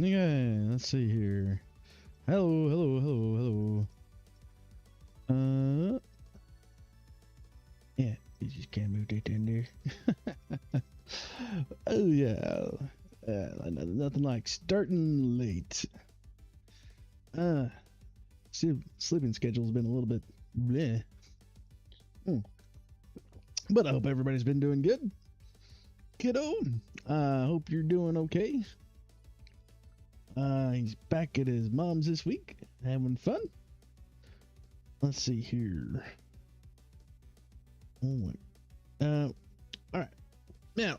Okay, let's see here. Hello, hello, hello, hello. Yeah, you just can't move that in there. Oh yeah, nothing like starting late. Uh, sleeping schedule's been a little bit bleh. But I hope everybody's been doing good, kiddo. Hope you're doing okay. He's back at his mom's this week, having fun. Let's see here. Oh my. All right. Now,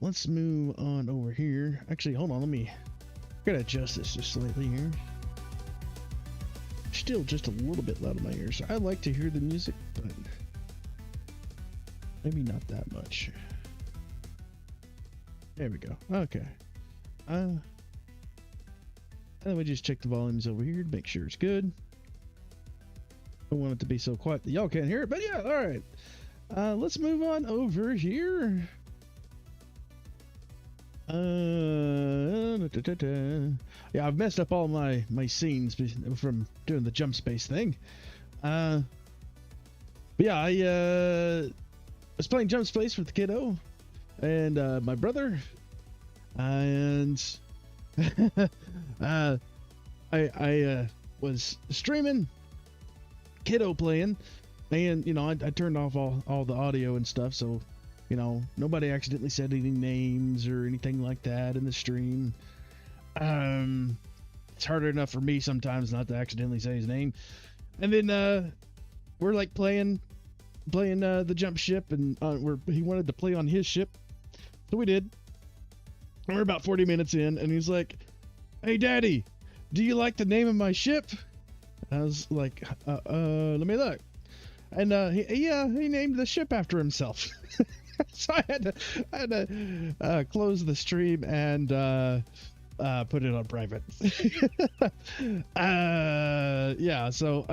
let's move on over here. Actually, hold on. I gotta adjust this just slightly here. Still just a little bit loud in my ears. I like to hear the music, but maybe not that much. There we go. Okay. Let me just check the volumes over here to make sure it's good. Don't want it to be so quiet that y'all can't hear it, but yeah, all right. Let's move on over here. Yeah, I've messed up all my scenes from doing the jump space thing. But yeah, I was playing jump space with the kiddo and my brother, and I was streaming, kiddo playing, and you know I turned off all the audio and stuff, so you know nobody accidentally said any names or anything like that in the stream. It's harder enough for me sometimes not to accidentally say his name. And then we're like playing the jump ship, and he wanted to play on his ship, so we did. And we're about 40 minutes in, and he's like, "Hey daddy, do you like the name of my ship?" I was like, let me look. And he named the ship after himself. So I had to close the stream and put it on private. Yeah, so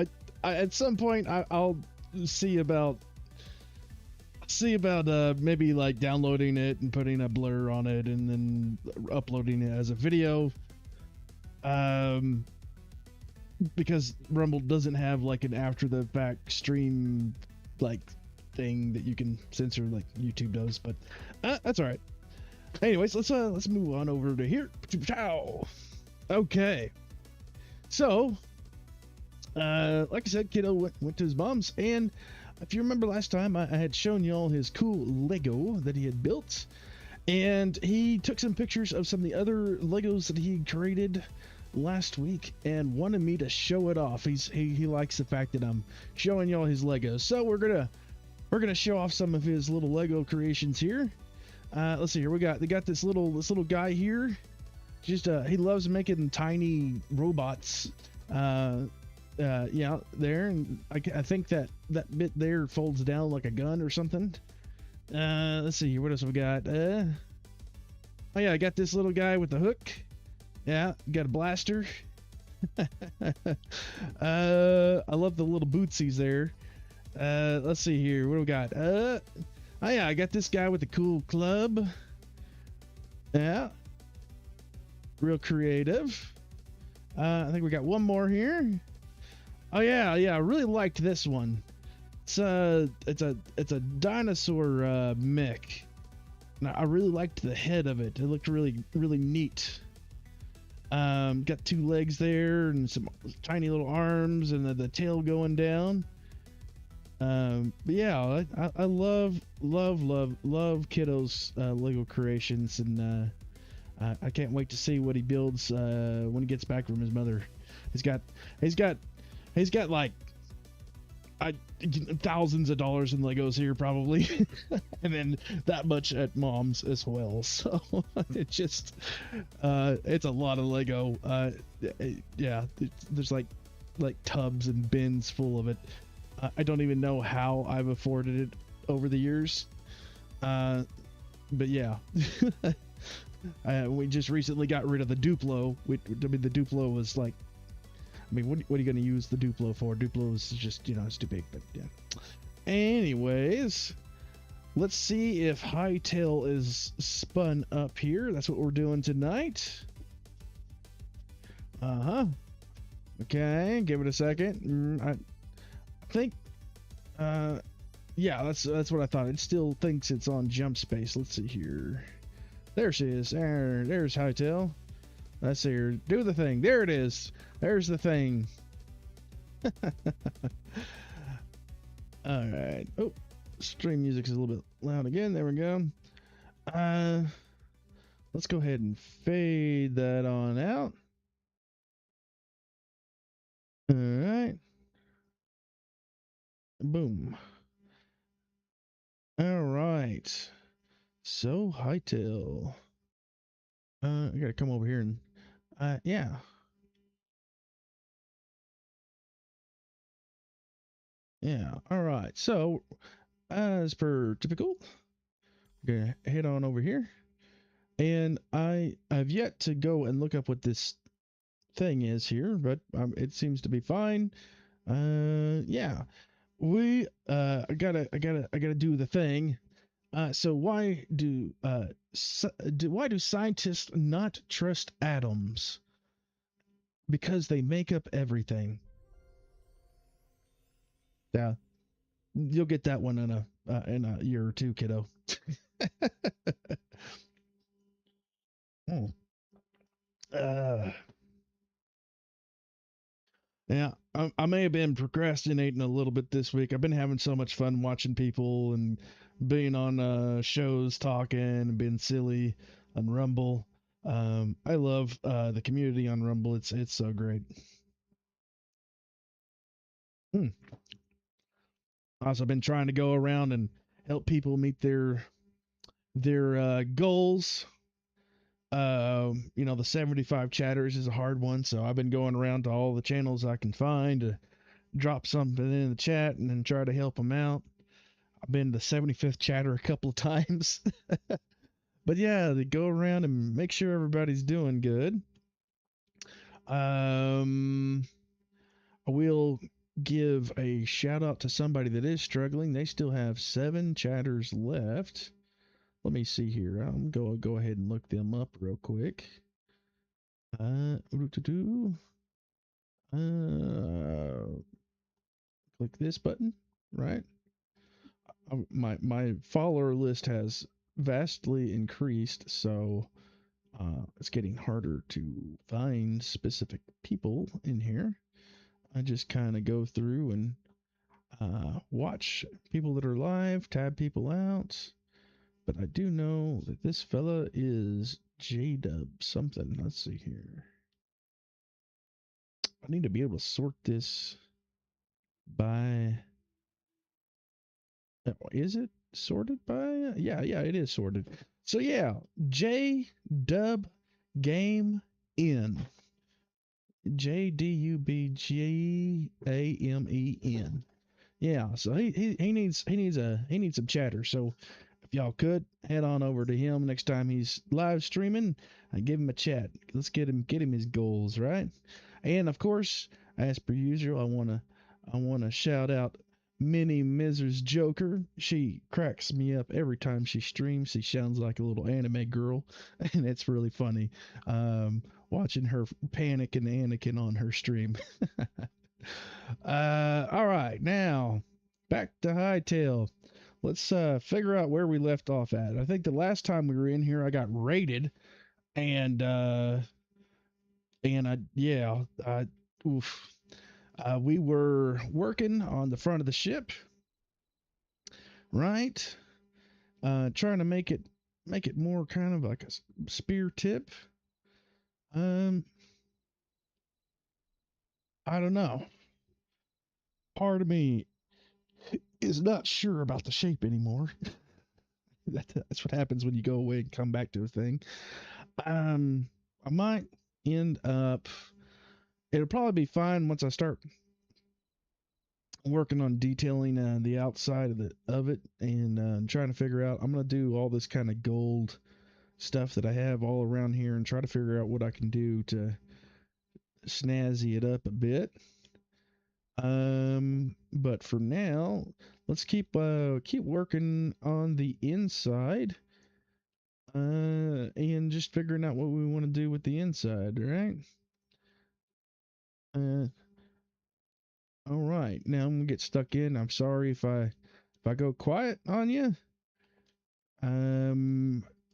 I at some point I'll see about maybe like downloading it and putting a blur on it and then uploading it as a video. Because Rumble doesn't have like an after the fact stream like thing that you can censor like YouTube does, but that's all right. Anyways, let's move on over to here. Okay, so like I said, kiddo went to his mom's, and if you remember last time I had shown y'all his cool Lego that he had built, and he took some pictures of some of the other Legos that he created last week and wanted me to show it off. He likes the fact that I'm showing y'all his Legos, so we're gonna show off some of his little Lego creations here. Let's see here. They got this little guy here. Just he loves making tiny robots. Yeah, there, and I think that bit there folds down like a gun or something. Let's see here. What else we got? Oh yeah, I got this little guy with the hook. Yeah, got a blaster. I love the little bootsies there. Let's see here. What do we got? Oh yeah, I got this guy with the cool club. Yeah, real creative. I think we got one more here. Oh yeah, I really liked this one. It's a dinosaur mech. Now, I really liked the head of it. It looked really neat. Got two legs there and some tiny little arms and the tail going down. But yeah, I love kiddo's Lego creations, and I can't wait to see what he builds when he gets back from his mother. He's got like thousands of dollars in Legos here probably, and then that much at mom's as well. So it just it's a lot of Lego. Yeah, there's like tubs and bins full of it. I don't even know how I've afforded it over the years, but yeah. We just recently got rid of the Duplo. The Duplo was like, what are you going to use the Duplo for? Duplo is just, it's too big, but yeah. Anyways, Let's see if Hytale is spun up here. That's what we're doing tonight. Uh-huh. Okay, give it a second. I think, yeah, that's what I thought. It still thinks it's on jump space. Let's see here. There she is. There's Hytale. Let's see her. Do the thing. There it is. There's the thing. All right. Oh, stream music is a little bit loud again. There we go. Let's go ahead and fade that on out. All right. Boom. All right. So Hytale. I gotta come over here and yeah. Yeah. All right. So as per typical, we're gonna head on over here. And I have yet to go and look up what this thing is here, but it seems to be fine. Yeah. I gotta do the thing. So why do scientists not trust atoms? Because they make up everything. Yeah, you'll get that one in a year or two, kiddo. Hmm. uh, yeah, I may have been procrastinating a little bit this week. I've been having so much fun watching people and being on shows, talking and being silly on Rumble. I love the community on Rumble. It's so great. Hmm. Also been trying to go around and help people meet their goals. The 75 chatters is a hard one, so I've been going around to all the channels I can find to drop something in the chat and then try to help them out. I've been to 75th chatter a couple of times. But yeah, they go around and make sure everybody's doing good. I will give a shout out to somebody that is struggling. They still have 7 chatters left. Let me see here. I'm going to go ahead and look them up real quick. Uh, click this button, right? My follower list has vastly increased, so it's getting harder to find specific people in here. I just kind of go through and watch people that are live, tab people out. But I do know that this fella is J-Dub something. Let's see here. I need to be able to sort this by. Is it sorted by? Yeah, it is sorted. So yeah, J-Dub Game N. JDUBGAMEN. Yeah, so he needs some chatter. So if y'all could head on over to him next time he's live streaming and give him a chat. Let's get him his goals, right? And of course, as per usual, I wanna shout out Minnie Mrs. Joker. She cracks me up every time she streams. She sounds like a little anime girl, and it's really funny. Watching her panic and Anakin on her stream. All right, now back to Hytale. Let's figure out where we left off at. I think the last time we were in here, I got raided, and oof. We were working on the front of the ship, right? Trying to make it more kind of like a spear tip. Um, I don't know. Part of me is not sure about the shape anymore. That's what happens when you go away and come back to a thing. I might end up. It'll probably be fine once I start working on detailing the outside of it and trying to figure out. I'm gonna do all this kind of gold stuff that I have all around here and try to figure out what I can do to snazzy it up a bit. But for now, let's keep working on the inside. And just figuring out what we want to do with the inside, right? Uh, all right. Now I'm gonna get stuck in. I'm sorry if I go quiet on you.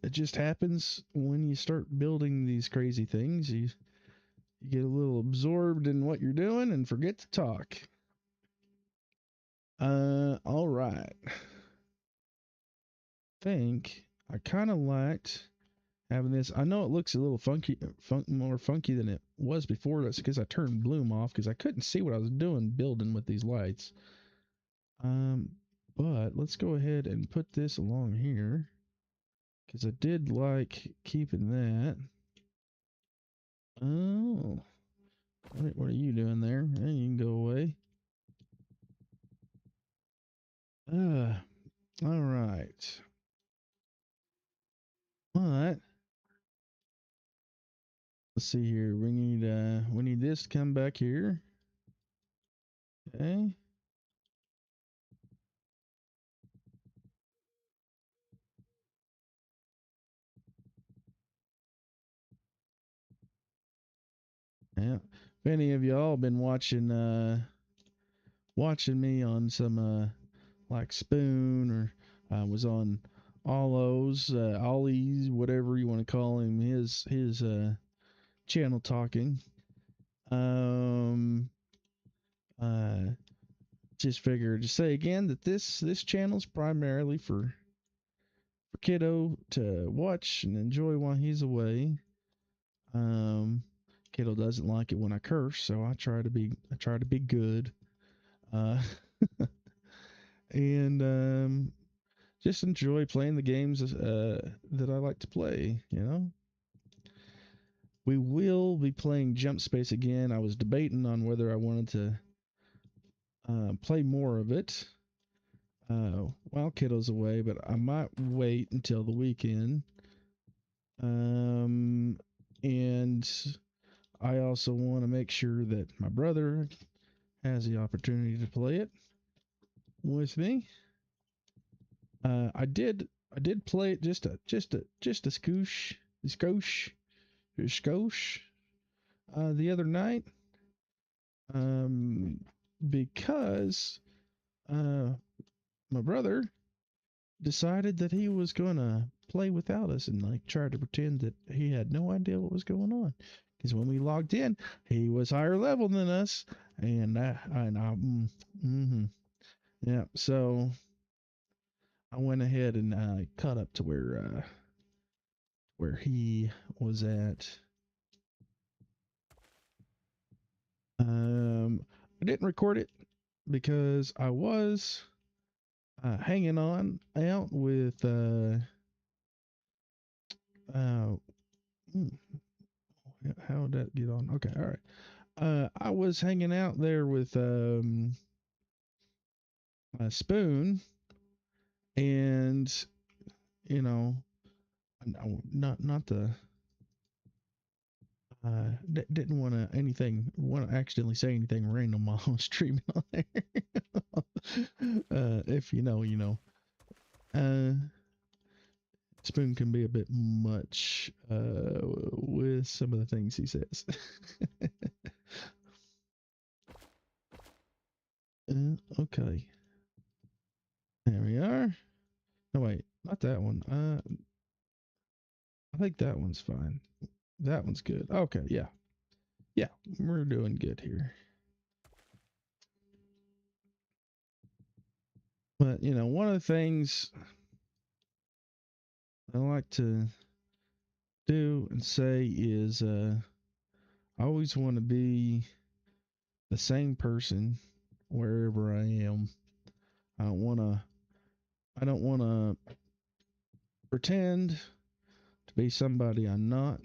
It just happens when you start building these crazy things. You get a little absorbed in what you're doing and forget to talk. All right. Think I kind of liked having this. I know it looks a little more funky than it was before. That's because I turned bloom off because I couldn't see what I was doing building with these lights. Um, but let's go ahead and put this along here because I did like keeping that. Oh, what are you doing there? Hey, you can go away. All right. But let's see here. We need this to come back here. Okay. Yeah. If any of y'all been watching me on some like Spoon or was on Ollie's, whatever you want to call him, his channel talking. Um just figured to say again that this channel's primarily for kiddo to watch and enjoy while he's away. Um Kiddo doesn't like it when I curse, so I try to be good. Uh and just enjoy playing the games that I like to play, you know. We will be playing Jump Space again. I was debating on whether I wanted to play more of it while Kiddo's away, but I might wait until the weekend. Um, and I also want to make sure that my brother has the opportunity to play it with me. I did play it just a skosh the other night. Um, because uh my brother decided that he was gonna play without us and like tried to pretend that he had no idea what was going on. Because when we logged in, he was higher level than us, and yeah. So I went ahead and caught up to where he was at. I didn't record it because I was hanging on out with uh, hmm, how did that get on? Okay, all right. I was hanging out there with a spoon, and you know, not the didn't want to accidentally say anything random while I was streaming on there. If you know, you know. Uh, Spoon can be a bit much with some of the things he says. Okay, there we are. No, wait, not that one. I think that one's fine. That one's good. Okay, yeah. Yeah, we're doing good here. But, you know, one of the things I like to do and say is I always want to be the same person wherever I am. I don't want to I don't want to pretend to be somebody I'm not,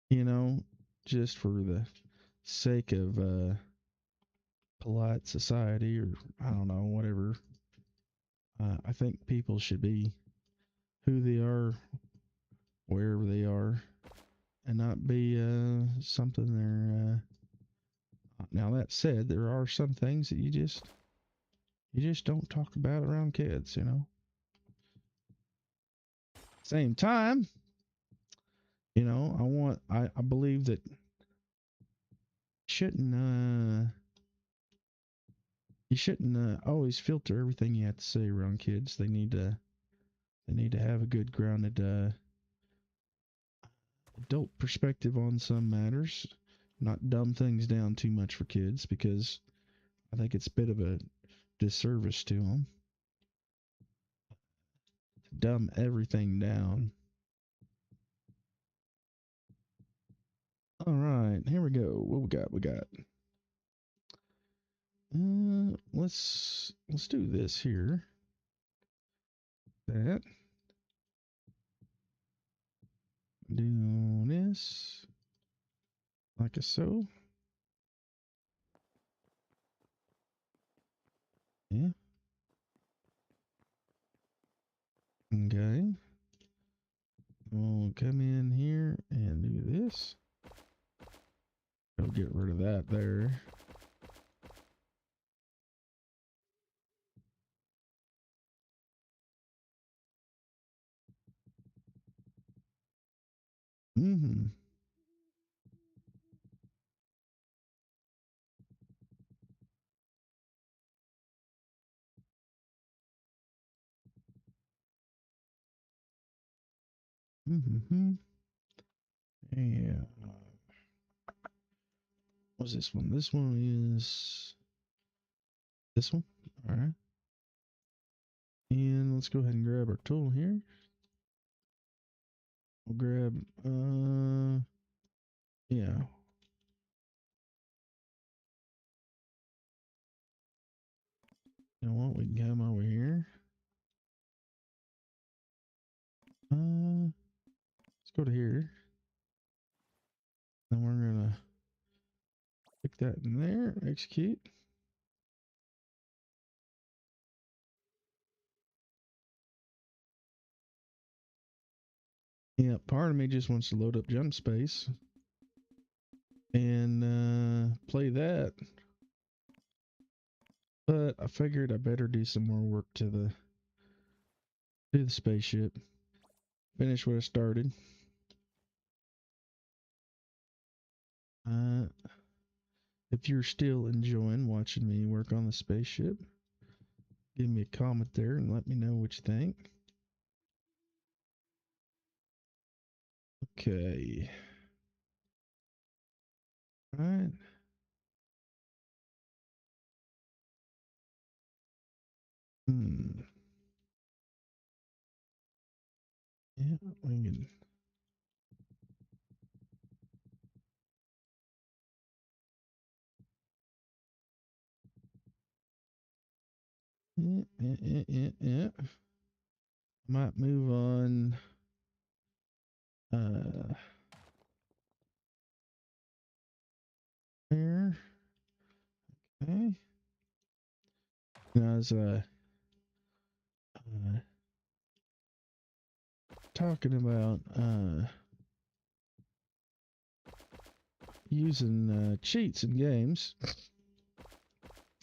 you know, just for the sake of polite society, or I don't know, whatever. I think people should be who they are wherever they are and not be something they're Now that said, there are some things that you just don't talk about around kids, you know. Same time, you know, I believe that shouldn't you shouldn't always filter everything you have to say around kids. They need to have a good grounded adult perspective on some matters, not dumb things down too much for kids because I think it's a bit of a disservice to them to dumb everything down. All right, here we go. What we got? We got. Let's do this here. That. Do this like so. Yeah. Okay. We'll come in here and do this. I'll get rid of that there. Mm-hmm. Mm-hmm. Yeah. What's this one? This one is this one. All right. And let's go ahead and grab our tool here. We'll grab yeah. You know what? We can come over here. Let's go to here. Then we're gonna stick that in there. Execute. Yeah, part of me just wants to load up jump space and play that. But I figured I better do some more work to the spaceship. Finish what I started. Uh, if you're still enjoying watching me work on the spaceship, give me a comment there and let me know what you think. Okay. All right. Hmm. Yeah, we can. Yeah. Might move on. Uh, there. Okay. Now, I was talking about using cheats in games.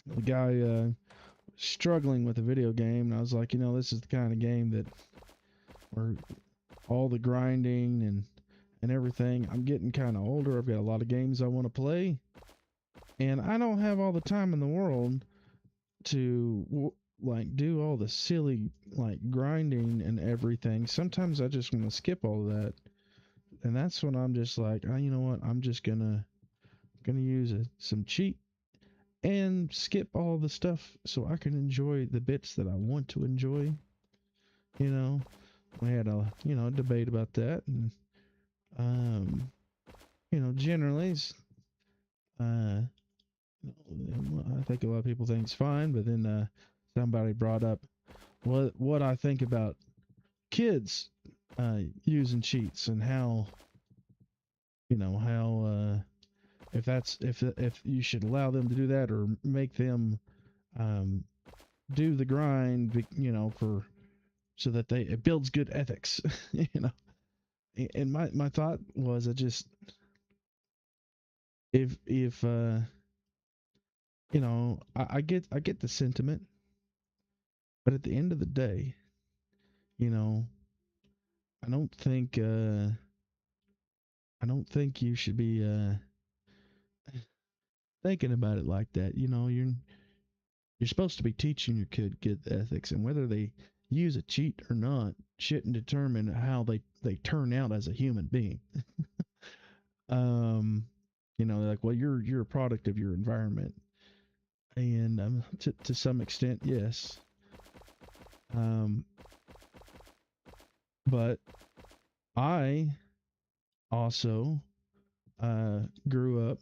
The guy struggling with a video game, and I was like, you know, this is the kind of game that where all the grinding and everything. I'm getting kind of older. I've got a lot of games I want to play, and I don't have all the time in the world to like do all the silly like grinding and everything. Sometimes I just want to skip all of that, and that's when I'm just like, oh, you know what? I'm just gonna use some cheat and skip all the stuff so I can enjoy the bits that I want to enjoy. You know, we had a debate about that, and um, you know, generally, uh, I think a lot of people think it's fine, but then somebody brought up what I think about kids using cheats and how if you should allow them to do that or make them um, do the grind, for so that it builds good ethics, you know. And my thought was, I just if I get the sentiment, but at the end of the day, you know, I don't think I don't think you should be thinking about it like that. You're supposed to be teaching your kid good ethics, and whether they use a cheat or not shouldn't determine how they turn out as a human being. um, like, well, you're a product of your environment, and to some extent, yes. Um, but I also grew up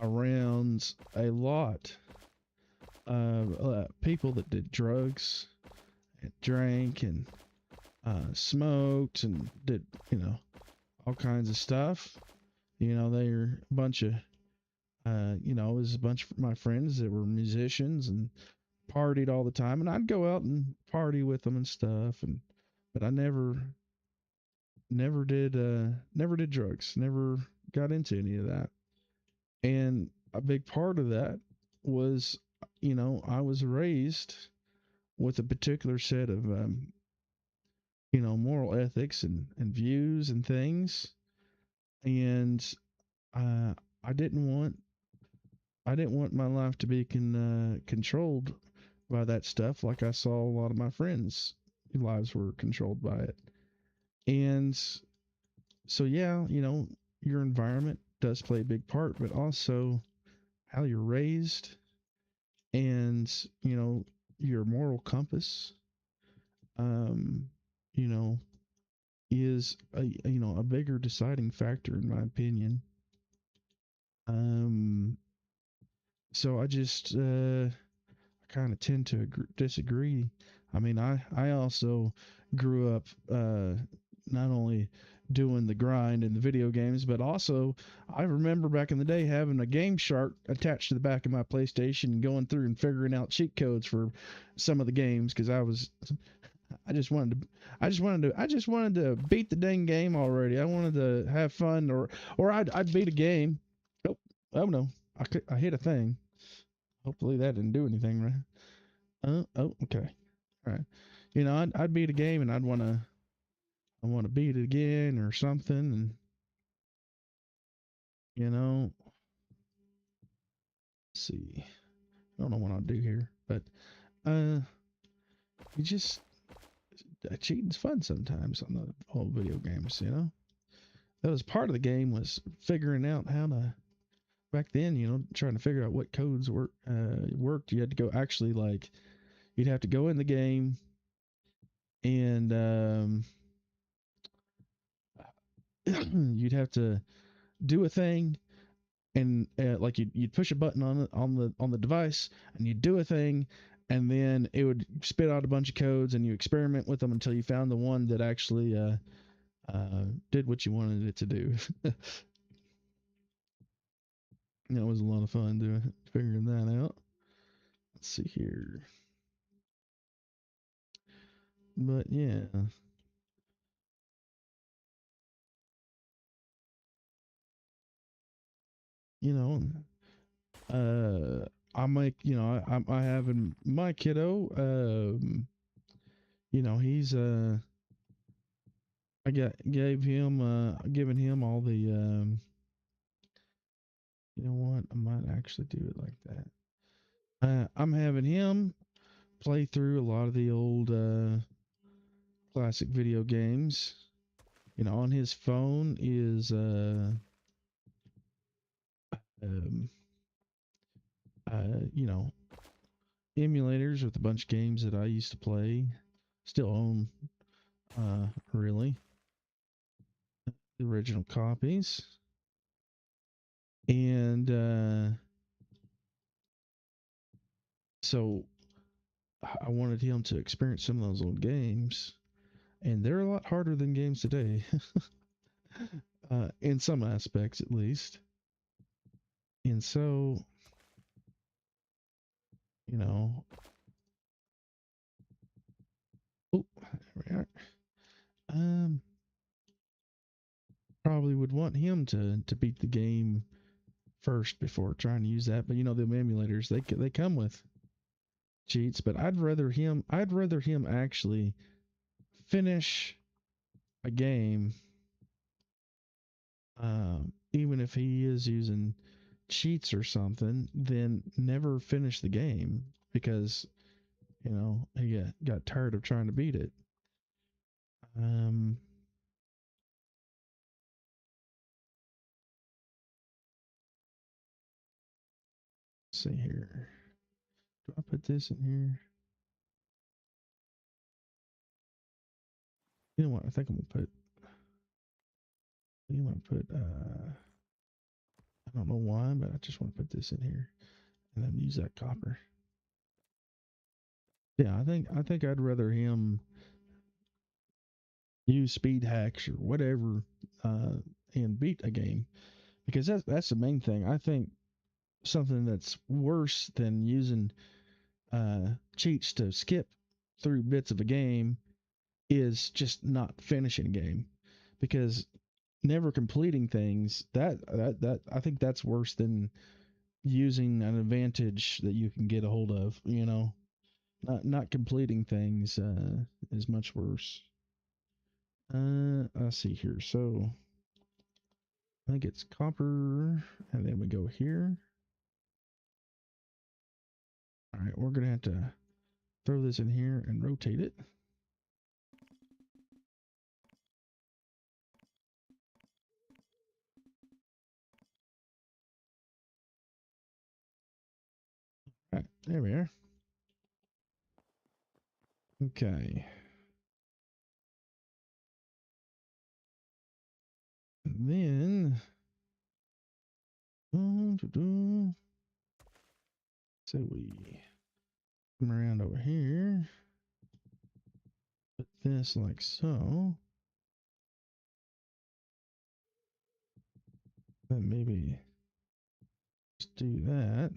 around a lot of people that did drugs and drank and smoked and did, all kinds of stuff. They were a bunch of, it was a bunch of my friends that were musicians and partied all the time. And I'd go out and party with them and stuff. But I never did drugs, never got into any of that. And a big part of that was, I was raised with a particular set of, moral ethics and views and things. And uh, I didn't want I didn't want my life to be controlled by that stuff. Like I saw a lot of my friends' lives were controlled by it. And so, yeah, your environment does play a big part, but also how you're raised and, your moral compass, um, you know, is a bigger deciding factor in my opinion. Um, so I just kind of tend to disagree. I mean, I also grew up not only doing the grind in the video games, but also I remember back in the day having a Game Shark attached to the back of my PlayStation and going through and figuring out cheat codes for some of the games because I just wanted to I just wanted to beat the dang game already. I wanted to have fun, or I'd beat a game. Oh no, I hit a thing. Hopefully that didn't do anything, right? Oh, okay. All right. I'd beat a game and I want to beat it again or something. And, you know, let's see. I don't know what I'll do here, but, uh, you just, cheating's fun sometimes on the whole video games. That was part of the game was figuring out how to, back then, trying to figure out what codes worked. You had to go actually like, you'd have to go in the game and, you'd have to do a thing and like you'd push a button on the device and you'd do a thing and then it would spit out a bunch of codes and you experiment with them until you found the one that actually did what you wanted it to do. It was a lot of fun doing figuring that out. Let's see here, but yeah, you know, I make I have in my kiddo, he's I got gave him given him all the you know what? I might actually do it like that. I'm having him play through a lot of the old classic video games. On his phone is um, you know, emulators with a bunch of games that I used to play. Still own really the original copies. And so I wanted him to experience some of those old games, and they're a lot harder than games today, in some aspects at least. And so, you know, oh, there we are. Um, Probably would want him to beat the game first before trying to use that. But you know, the emulators, they come with cheats, but I'd rather him actually finish a game, even if he is using cheats or something, than never finish the game because he got tired of trying to beat it. Um, let's see here. Do I put this in here? You know what? I think I'm gonna put. You want to put. I don't know why, but I just want to put this in here and then use that copper. Yeah, I think I'd rather him use speed hacks or whatever, uh, and beat a game because that's the main thing. I think something that's worse than using cheats to skip through bits of a game is just not finishing a game because never completing things that I think that's worse than using an advantage that you can get a hold of. Not completing things is much worse. Let's see here. So I think it's copper, and then we go here. All right, we're gonna have to throw this in here and rotate it. All right, there we are. Okay. And then, so we come around over here, put this like so. Then maybe just do that.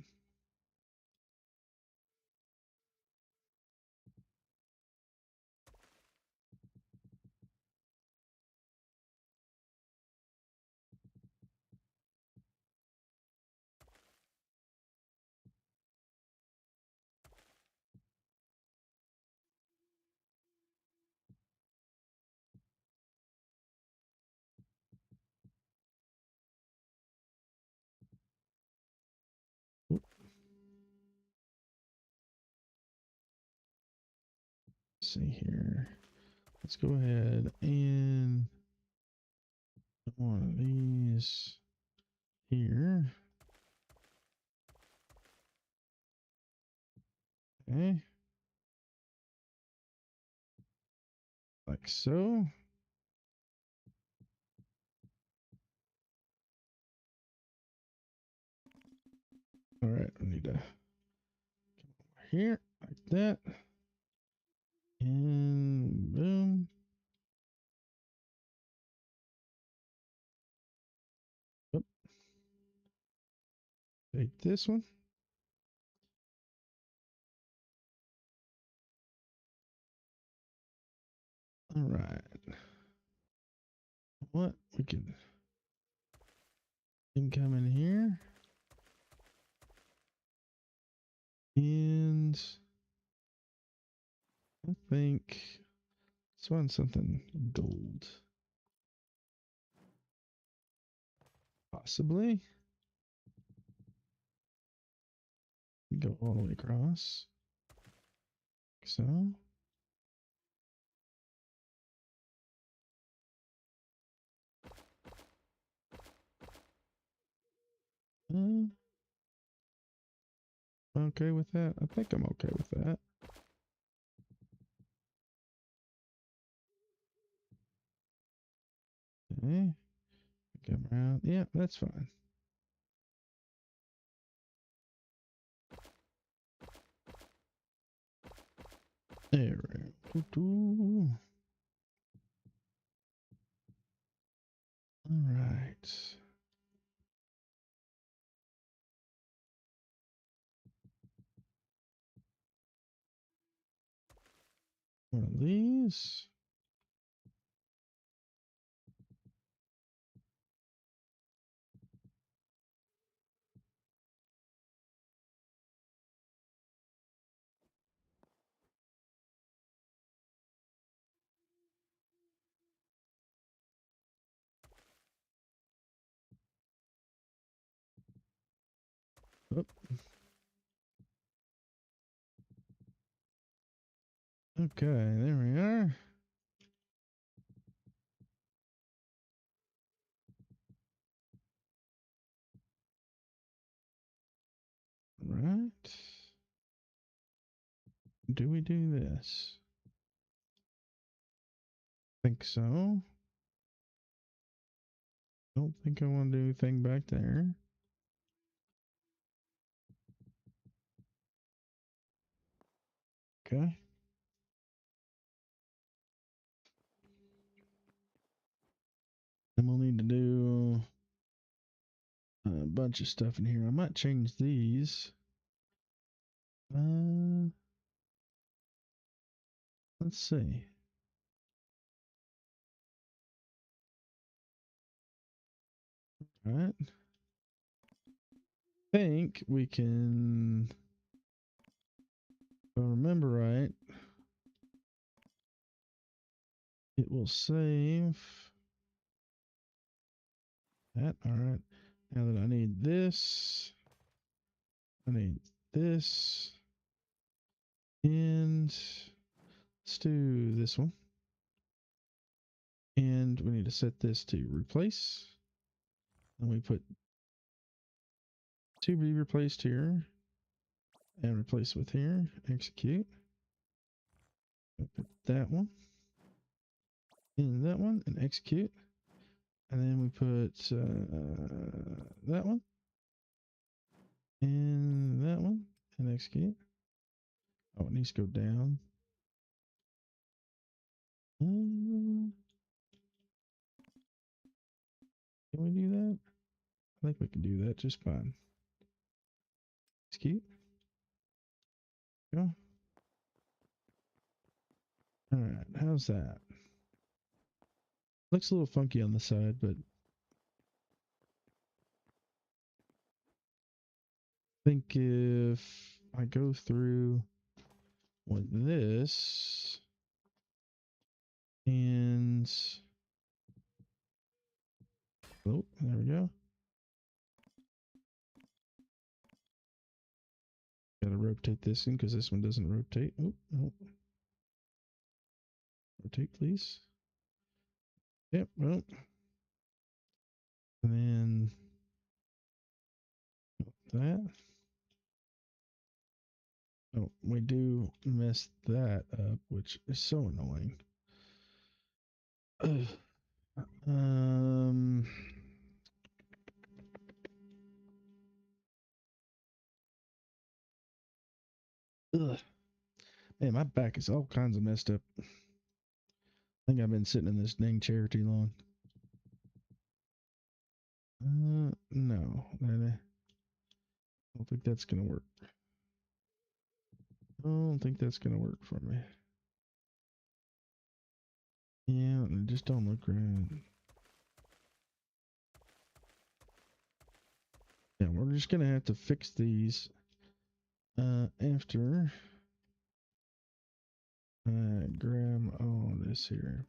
Let's see here. Let's go ahead and put one of these here. Okay. Like so. All right, I need to come over here like that. And boom. Oop. Take this one. All right. What we can come in here and I think let's find something gold. Possibly. Go all the way across. Like so. Okay with that? I think I'm okay with that. Okay. Come around. Yeah, that's fine. There we go. All right. One of these. Oh, okay, there we are. Right. Do we do this? Think so. Don't think I want to do anything back there. Okay. Then we'll need to do a bunch of stuff in here. I might change these. Uh, let's see. All right. Think we can, if I remember right, it will save that. All right. Now that I need this, I need this, and let's do this one. And we need to set this to replace. And we put to be replaced here and replace with here. Execute. Put that one in that one and execute. And then we put that one in that one and execute. Oh, it needs to go down. Can we do that? I think we can do that just fine. Execute. Go. All right, how's that? Looks a little funky on the side, but I think if I go through with this and oh, there we go. Gotta rotate this in because this one doesn't rotate. Oh, no. Rotate, please. Yep, well. And then that. Oh, we do mess that up, which is so annoying. Ugh. Um, ugh. Man, my back is all kinds of messed up. I think I've been sitting in this dang chair too long. No, I don't think that's gonna work. I don't think that's gonna work for me. Yeah, it just don't look right. Yeah, we're just gonna have to fix these after I grab all this here.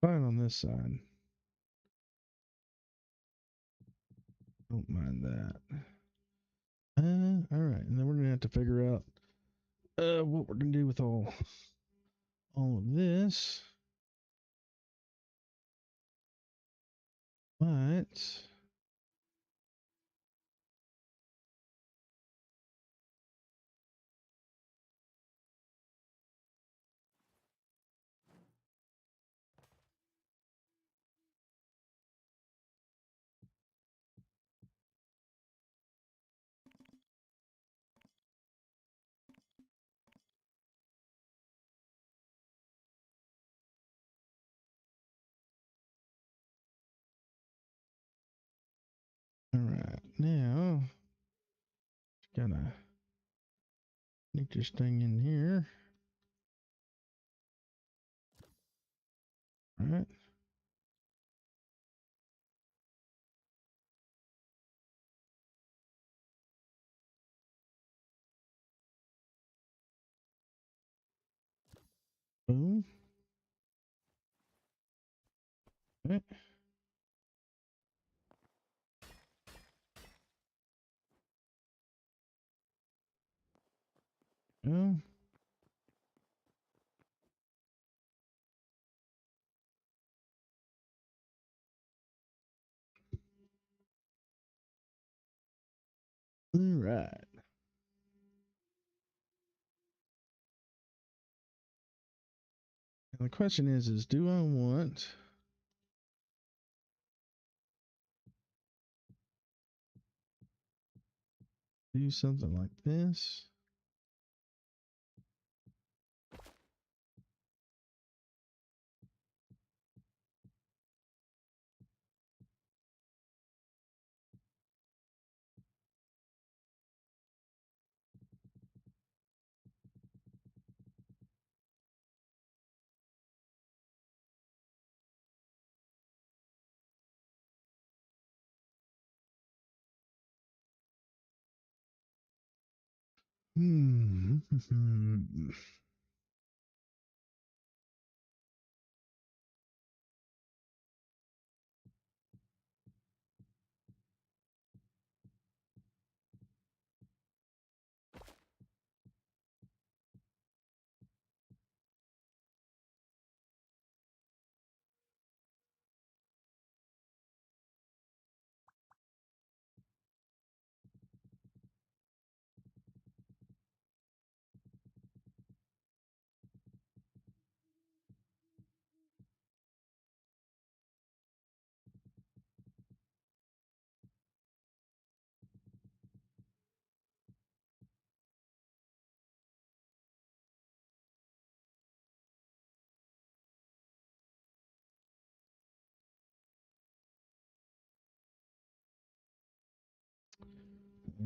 Fine on this side. Don't mind that. All right, and then we're gonna have to figure out what we're gonna do with all of this. But all right, now gotta sneak this thing in here. All right. Boom. Okay. Oh. All right. And the question is do I want to do something like this? Hmm.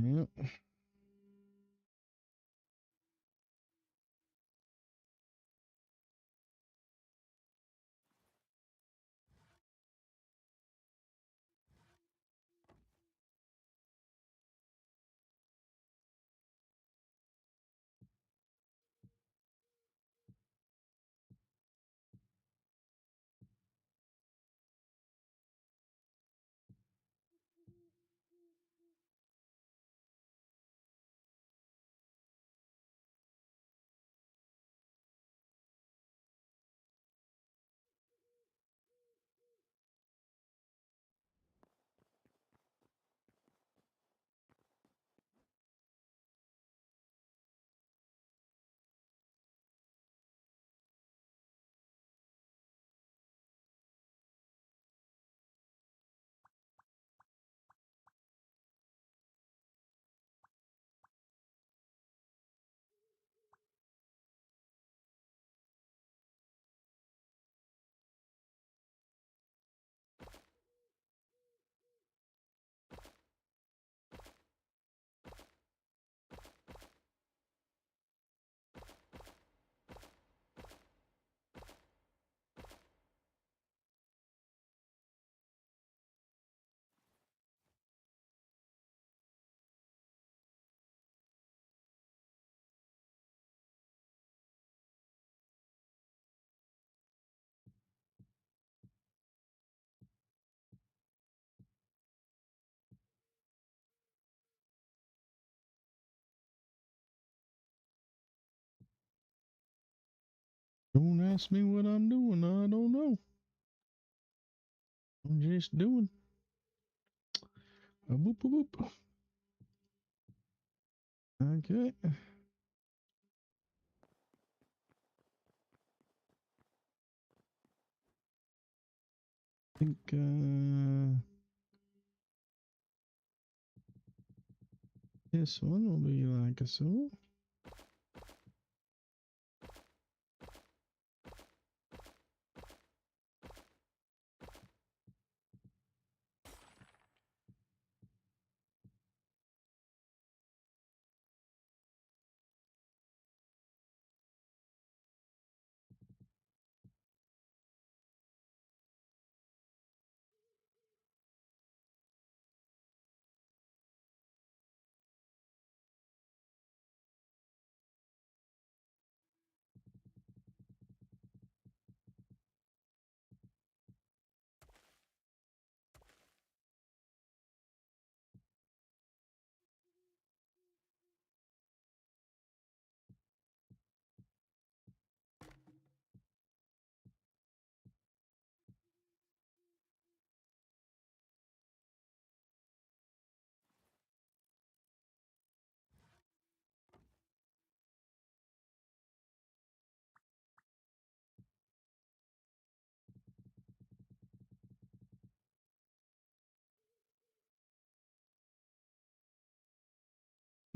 Yep. Don't ask me what I'm doing. I don't know. I'm just doing. Boop, boop, boop. Okay. I think this one will be like so.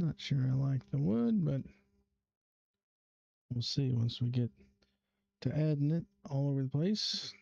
Not sure I like the wood, but we'll see once we get to adding it all over the place.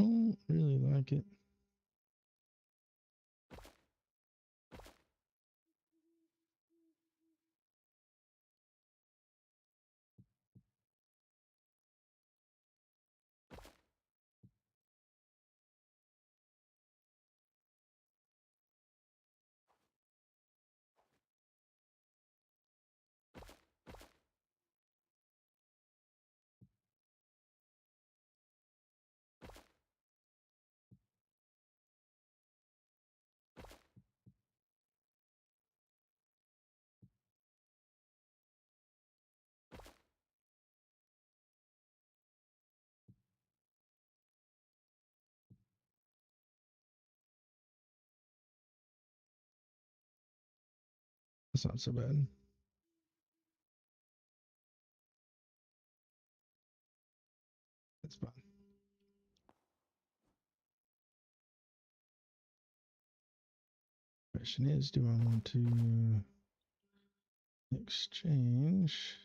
Don't really like it. That's not so bad. That's fine. Question is, do I want to exchange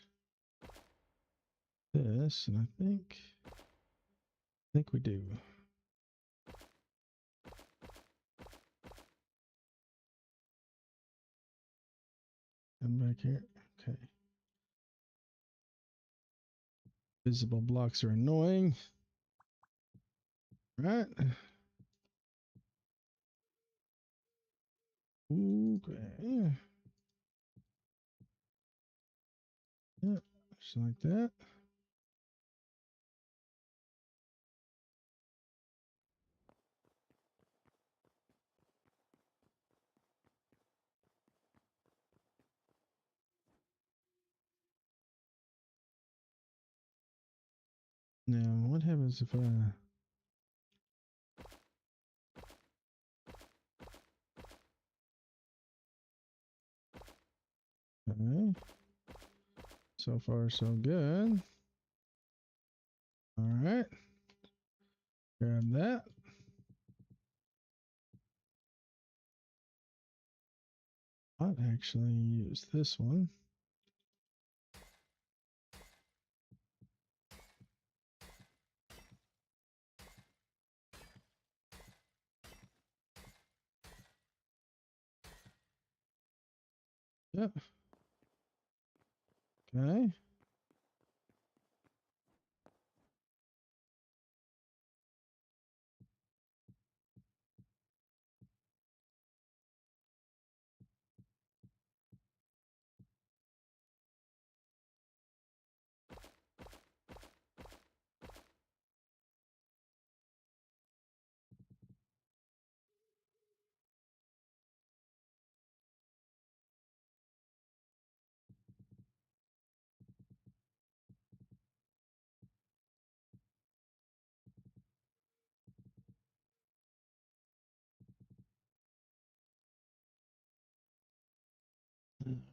this? And I think we do. Come back here. Okay. Visible blocks are annoying. Right. Okay. Yeah, just like that. Now, what happens if I... Okay. So far, so good. All right. Grab that. I'll actually use this one. Yep. Okay.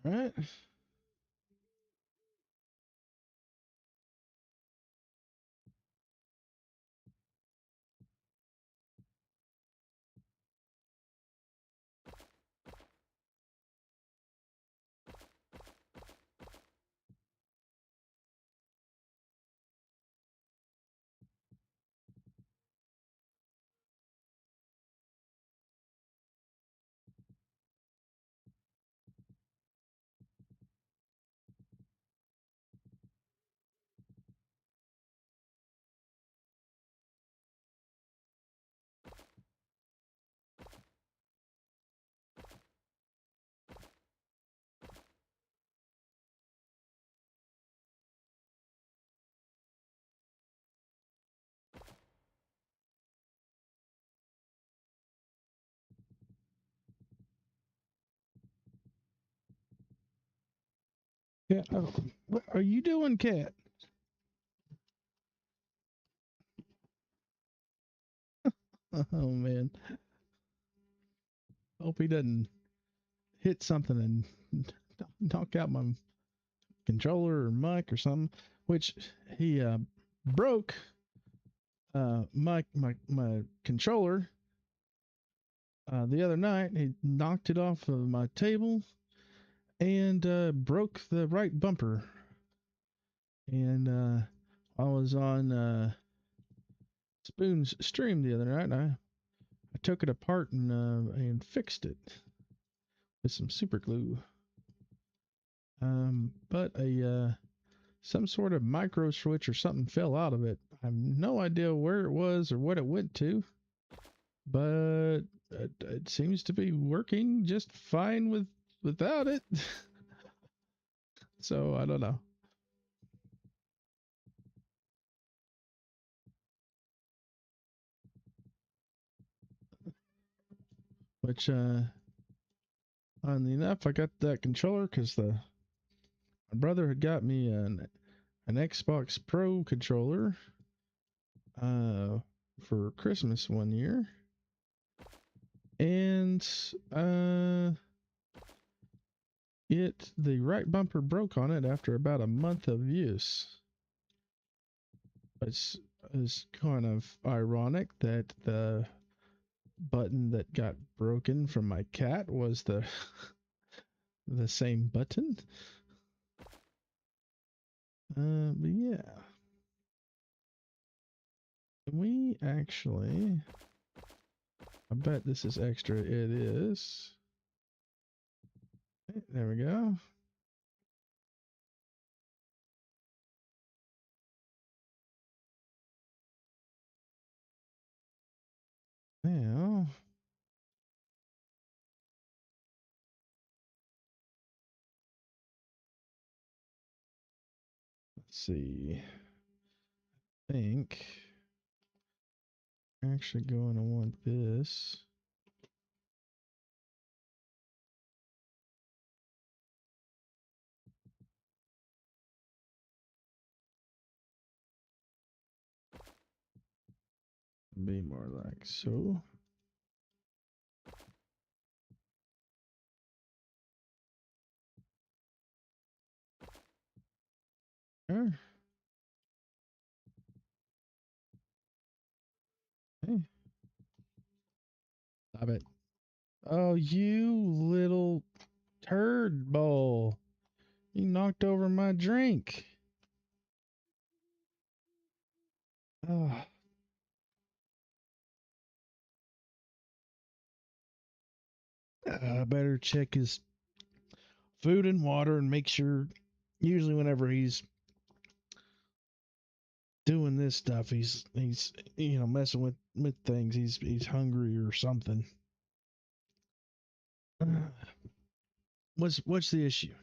All right. Yeah. Oh, what are you doing, cat? Oh man. Hope he doesn't hit something and knock out my controller or mic or something. Which he broke my controller the other night. He knocked it off of my table and broke the right bumper. And I was on Spoon's stream the other night. And I took it apart and fixed it with some super glue. But some sort of micro switch or something fell out of it. I have no idea where it was or what it went to, but it seems to be working just fine without it. So I don't know. Which, oddly enough, I got that controller because my brother had got me an Xbox Pro controller uh, for Christmas one year, and the right bumper broke on it after about a month of use. It's kind of ironic that the button that got broken from my cat was the same button. But yeah, we actually. I bet this is extra. It is. Okay, there we go. Now, let's see. I think I'm actually going to want this. Be more like so. There. Hey, stop it. Oh, you little turd bowl. You knocked over my drink. Oh, I better check his food and water, and make sure. Usually, whenever he's doing this stuff, he's messing with things. He's hungry or something. What's the issue?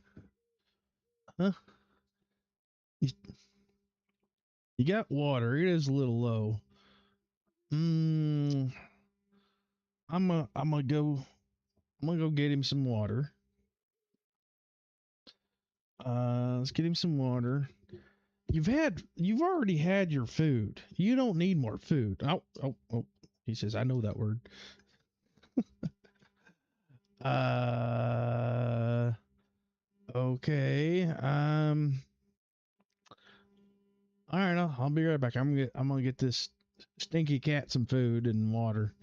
Huh? You, you got water. It is a little low. Mm, I'm gonna go get him some water. Let's get him some water. You've already had your food. You don't need more food. Oh. He says, I know that word. Uh, okay. All right. I'll be right back. I'm gonna get this stinky cat some food and water.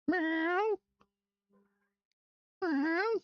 Meow. Meow.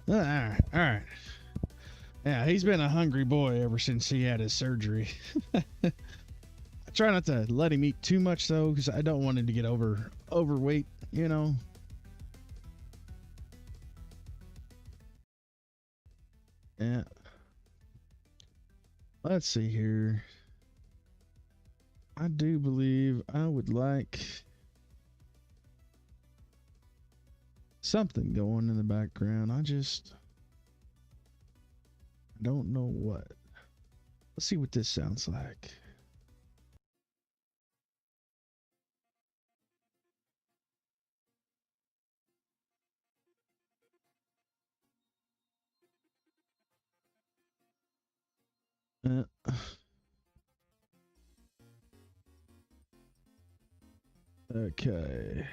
All right. All right. Yeah, he's been a hungry boy ever since he had his surgery. I try not to let him eat too much though, because I don't want him to get overweight. You know. Yeah. Let's see here. I do believe I would like something going in the background. I don't know what. Let's see what this sounds like. Uh, okay.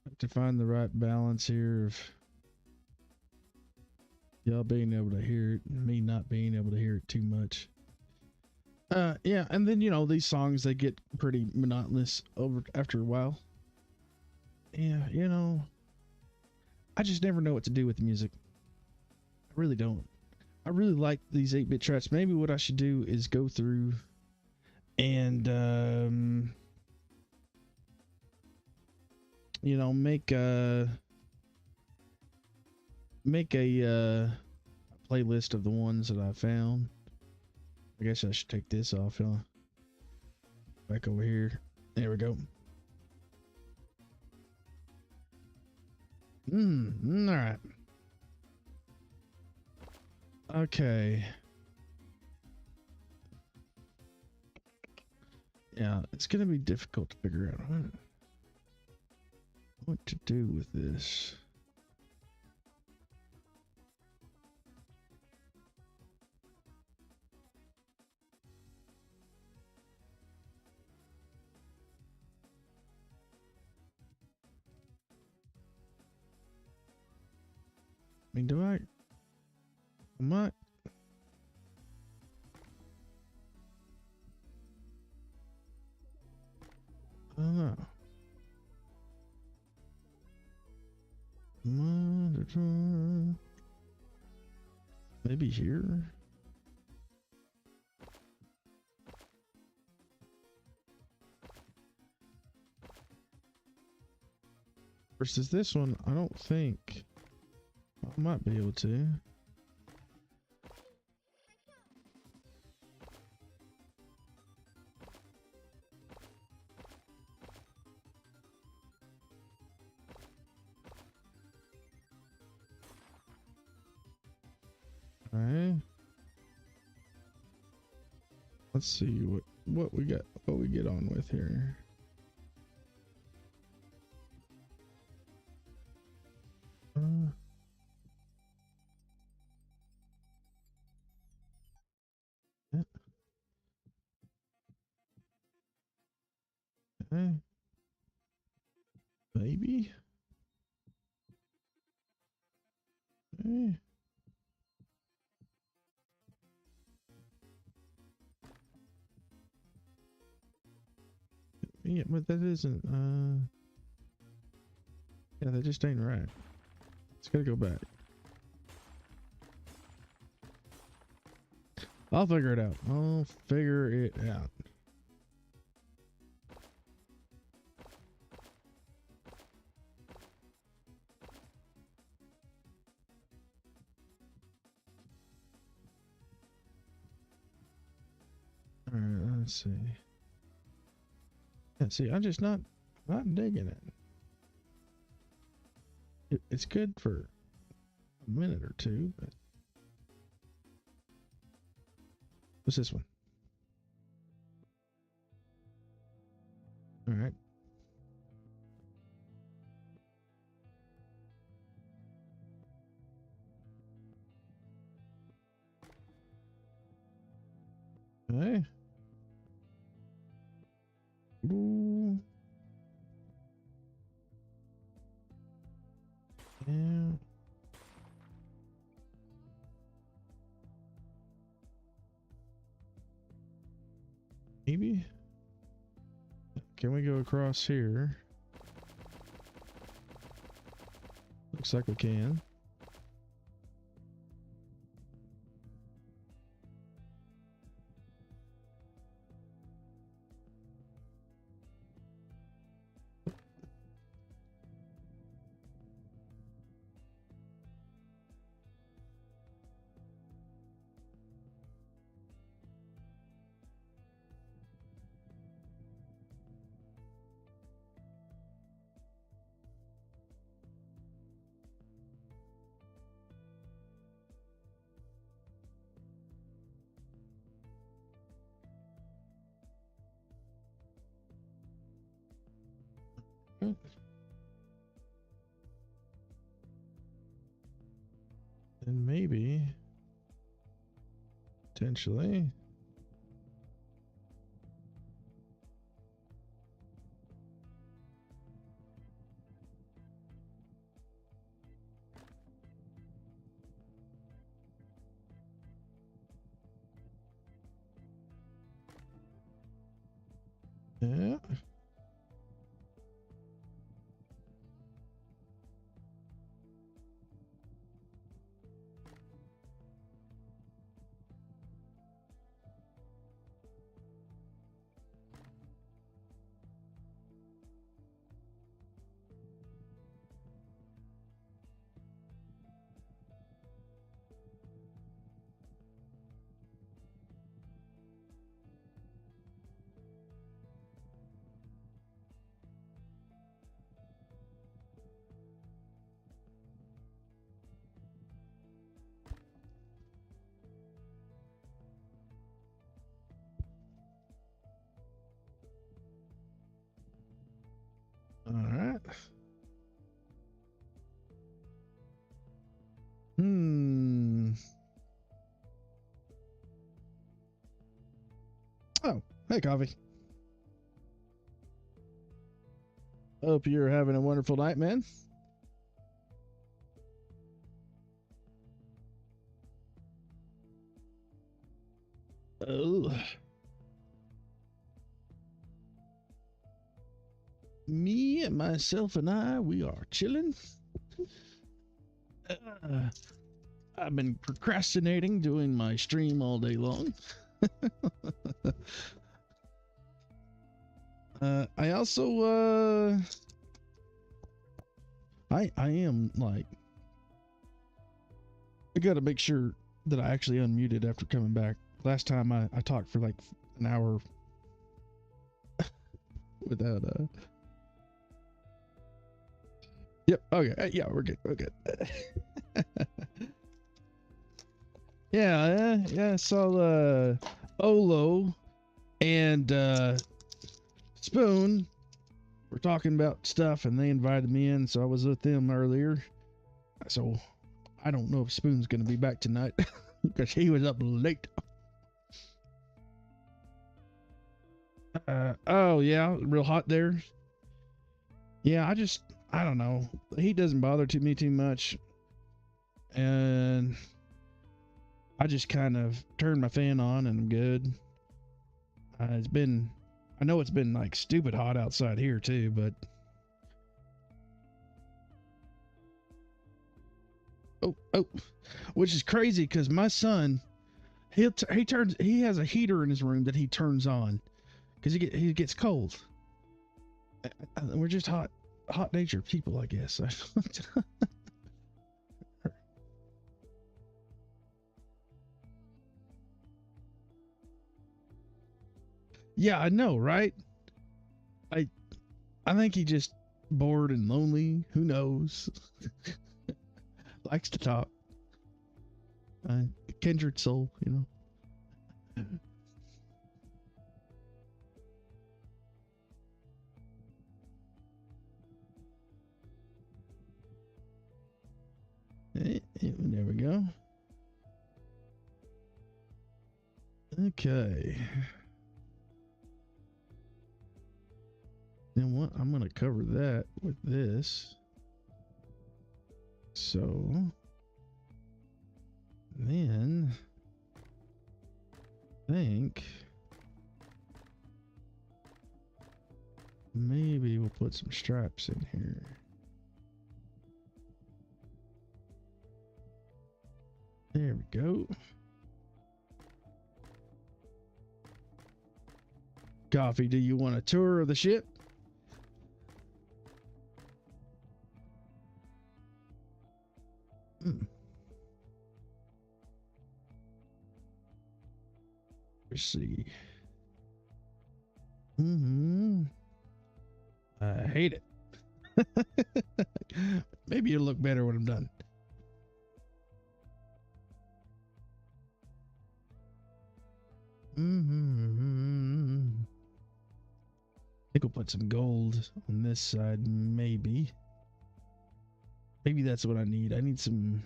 Have to find the right balance here of y'all being able to hear it and me not being able to hear it too much. Yeah, and then these songs, they get pretty monotonous over after a while. Yeah, I just never know what to do with the music. I really don't. I really like these 8-bit tracks. Maybe what I should do is go through and you know, make a playlist of the ones that I found. I guess I should take this off, huh? Back over here. There we go. All right. Okay. Yeah, it's gonna be difficult to figure out what to do with this. I mean, am I? I don't know. Maybe here? Versus this one, I don't think I might be able to. Alright. Let's see what we got, what we get on with here. Yeah. Okay. Maybe. Okay. Yeah, but that isn't, yeah, that just ain't right. It's gotta go back. I'll figure it out. I'll figure it out. Alright, let's see. Yeah, see, I'm just not digging it. It's good for a minute or two, but what's this one? All right. Okay. Ooh. Yeah. Maybe. Can we go across here? Looks like we can. And maybe, potentially. Yeah. Oh, hey, Coffee. Hope you're having a wonderful night, man. Oh, me and myself and I, we are chilling. Uh, I've been procrastinating doing my stream all day long. I also, I am like, I gotta make sure that I actually unmuted after coming back. Last time I talked for like an hour without, yep, okay, yeah, we're good, we're good. Yeah, I saw, Olo and, Spoon were talking about stuff and they invited me in, so I was with them earlier. So I don't know if Spoon's gonna be back tonight because he was up late. Oh yeah, real hot there. Yeah, I don't know. The heat doesn't bother me too much, and I just kind of turned my fan on and I'm good. I know it's been like stupid hot outside here too, but oh, which is crazy because my son, he has a heater in his room that he turns on because he gets cold. We're just hot natured people, I guess. Yeah, I know, right? I I think he just bored and lonely. Who knows? Likes to talk. Kindred soul, you know. There we go. Okay. Then what? I'm gonna cover that with this. So then I think maybe we'll put some straps in here. There we go. Coffee, do you want a tour of the ship? Let's see. I hate it. Maybe it'll look better when I'm done. I think we'll put some gold on this side, maybe. Maybe that's what I need. I need some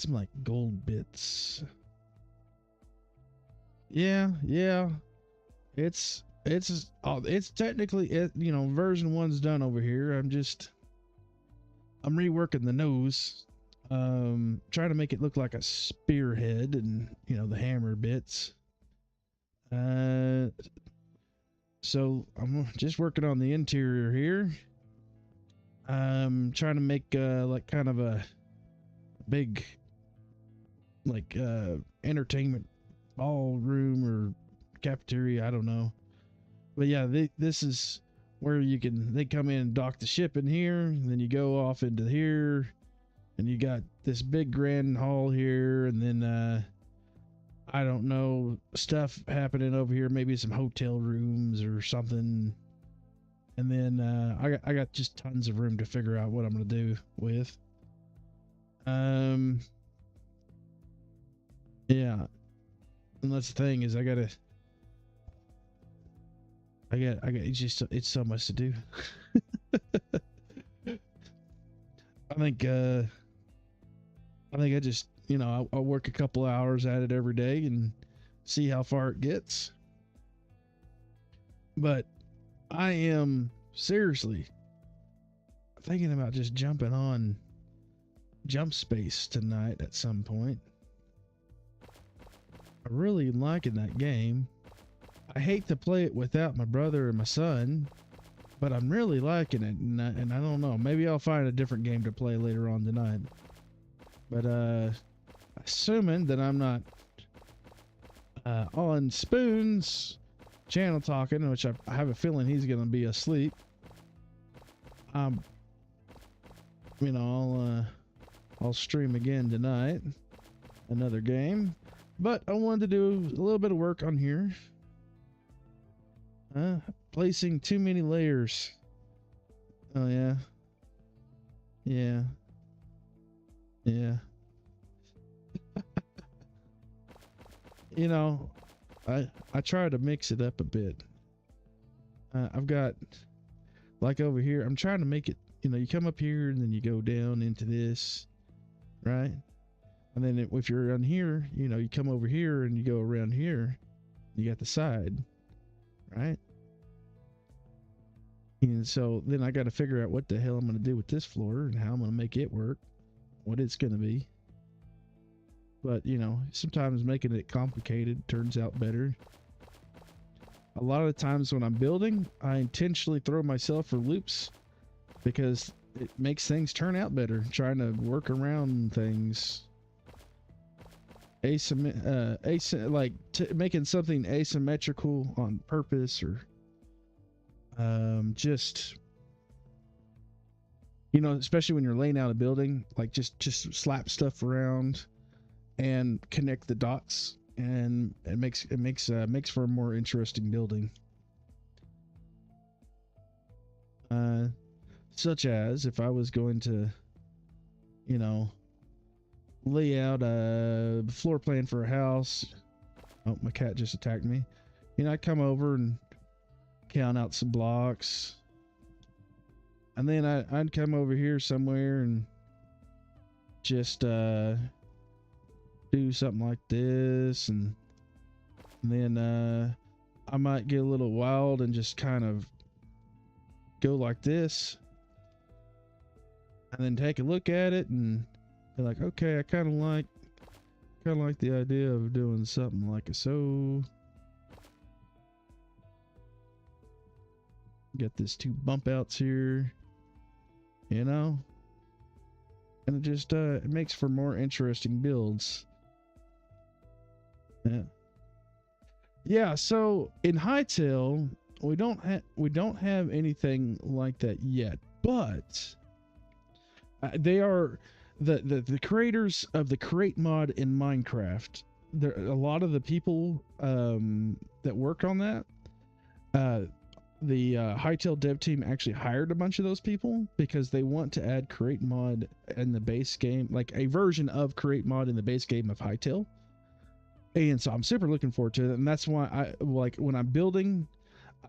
like gold bits. Yeah. It's technically you know, version 1's done over here. I'm reworking the nose. Trying to make it look like a spearhead and, you know, the hammer bits. So I'm just working on the interior here. I'm trying to make like kind of a big like entertainment ballroom or cafeteria, I don't know. But yeah, this is where they come in and dock the ship in here, and then you go off into here, and you got this big grand hall here, and then I don't know, stuff happening over here, maybe some hotel rooms or something. And then I got just tons of room to figure out what I'm gonna do with. Yeah. And that's the thing is I got it's so much to do. I think I just, you know, I'll work a couple hours at it every day and see how far it gets. But I am seriously thinking about just jumping on Jump Space tonight at some point. I'm really liking that game. I hate to play it without my brother and my son, but I'm really liking it, and I don't know. Maybe I'll find a different game to play later on tonight. But assuming that I'm not on Spoon's channel talking, which I have a feeling he's gonna be asleep. You know, I'll stream again tonight, another game. But I wanted to do a little bit of work on here. Placing too many layers. Oh yeah. Yeah. Yeah. You know, I try to mix it up a bit. I've got, like over here, I'm trying to make it, you know, you come up here and then you go down into this, right? And then if you're on here, you know, you come over here and you go around here, you got the side, right? And so then I got to figure out what the hell I'm going to do with this floor and how I'm going to make it work, what it's going to be. But, you know, sometimes making it complicated turns out better. A lot of the times when I'm building, I intentionally throw myself for loops because it makes things turn out better, trying to work around things. Making something asymmetrical on purpose, or just, you know, especially when you're laying out a building, like just slap stuff around and connect the dots, and it makes for a more interesting building. Such as if I was going to, you know, lay out a floor plan for a house. Oh, my cat just attacked me. You know, I'd come over and count out some blocks, and then I'd come over here somewhere and just do something like this, and then I might get a little wild and just kind of go like this, and then take a look at it and be like, okay, I kind of like the idea of doing something like so. Get this 2 bump outs here, you know, and it just it makes for more interesting builds. Yeah, so in Hytale we don't have anything like that yet, but they are the creators of the Create mod in Minecraft. There, a lot of the people that work on that, the Hytale dev team actually hired a bunch of those people because they want to add Create mod in the base game, like a version of Create mod in the base game of Hytale. And so I'm super looking forward to it, and that's why I like when I'm building,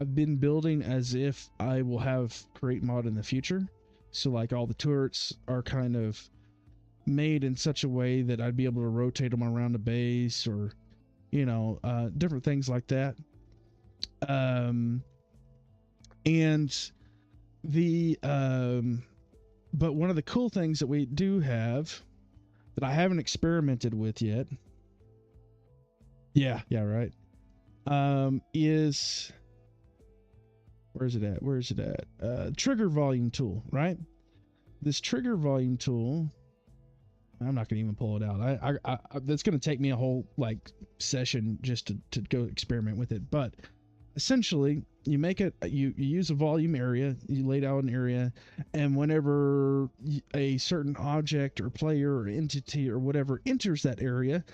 I've been building as if I will have Create mod in the future. So like all the turrets are kind of made in such a way that I'd be able to rotate them around the base, or, you know, different things like that. And the but one of the cool things that we do have that I haven't experimented with yet, yeah, right, is, where's it at? Trigger volume tool, right? This trigger volume tool, I'm not gonna even pull it out. I that's gonna take me a whole like session just to go experiment with it. But essentially, you make it, you use a volume area, you laid out an area, and whenever a certain object or player or entity or whatever enters that area,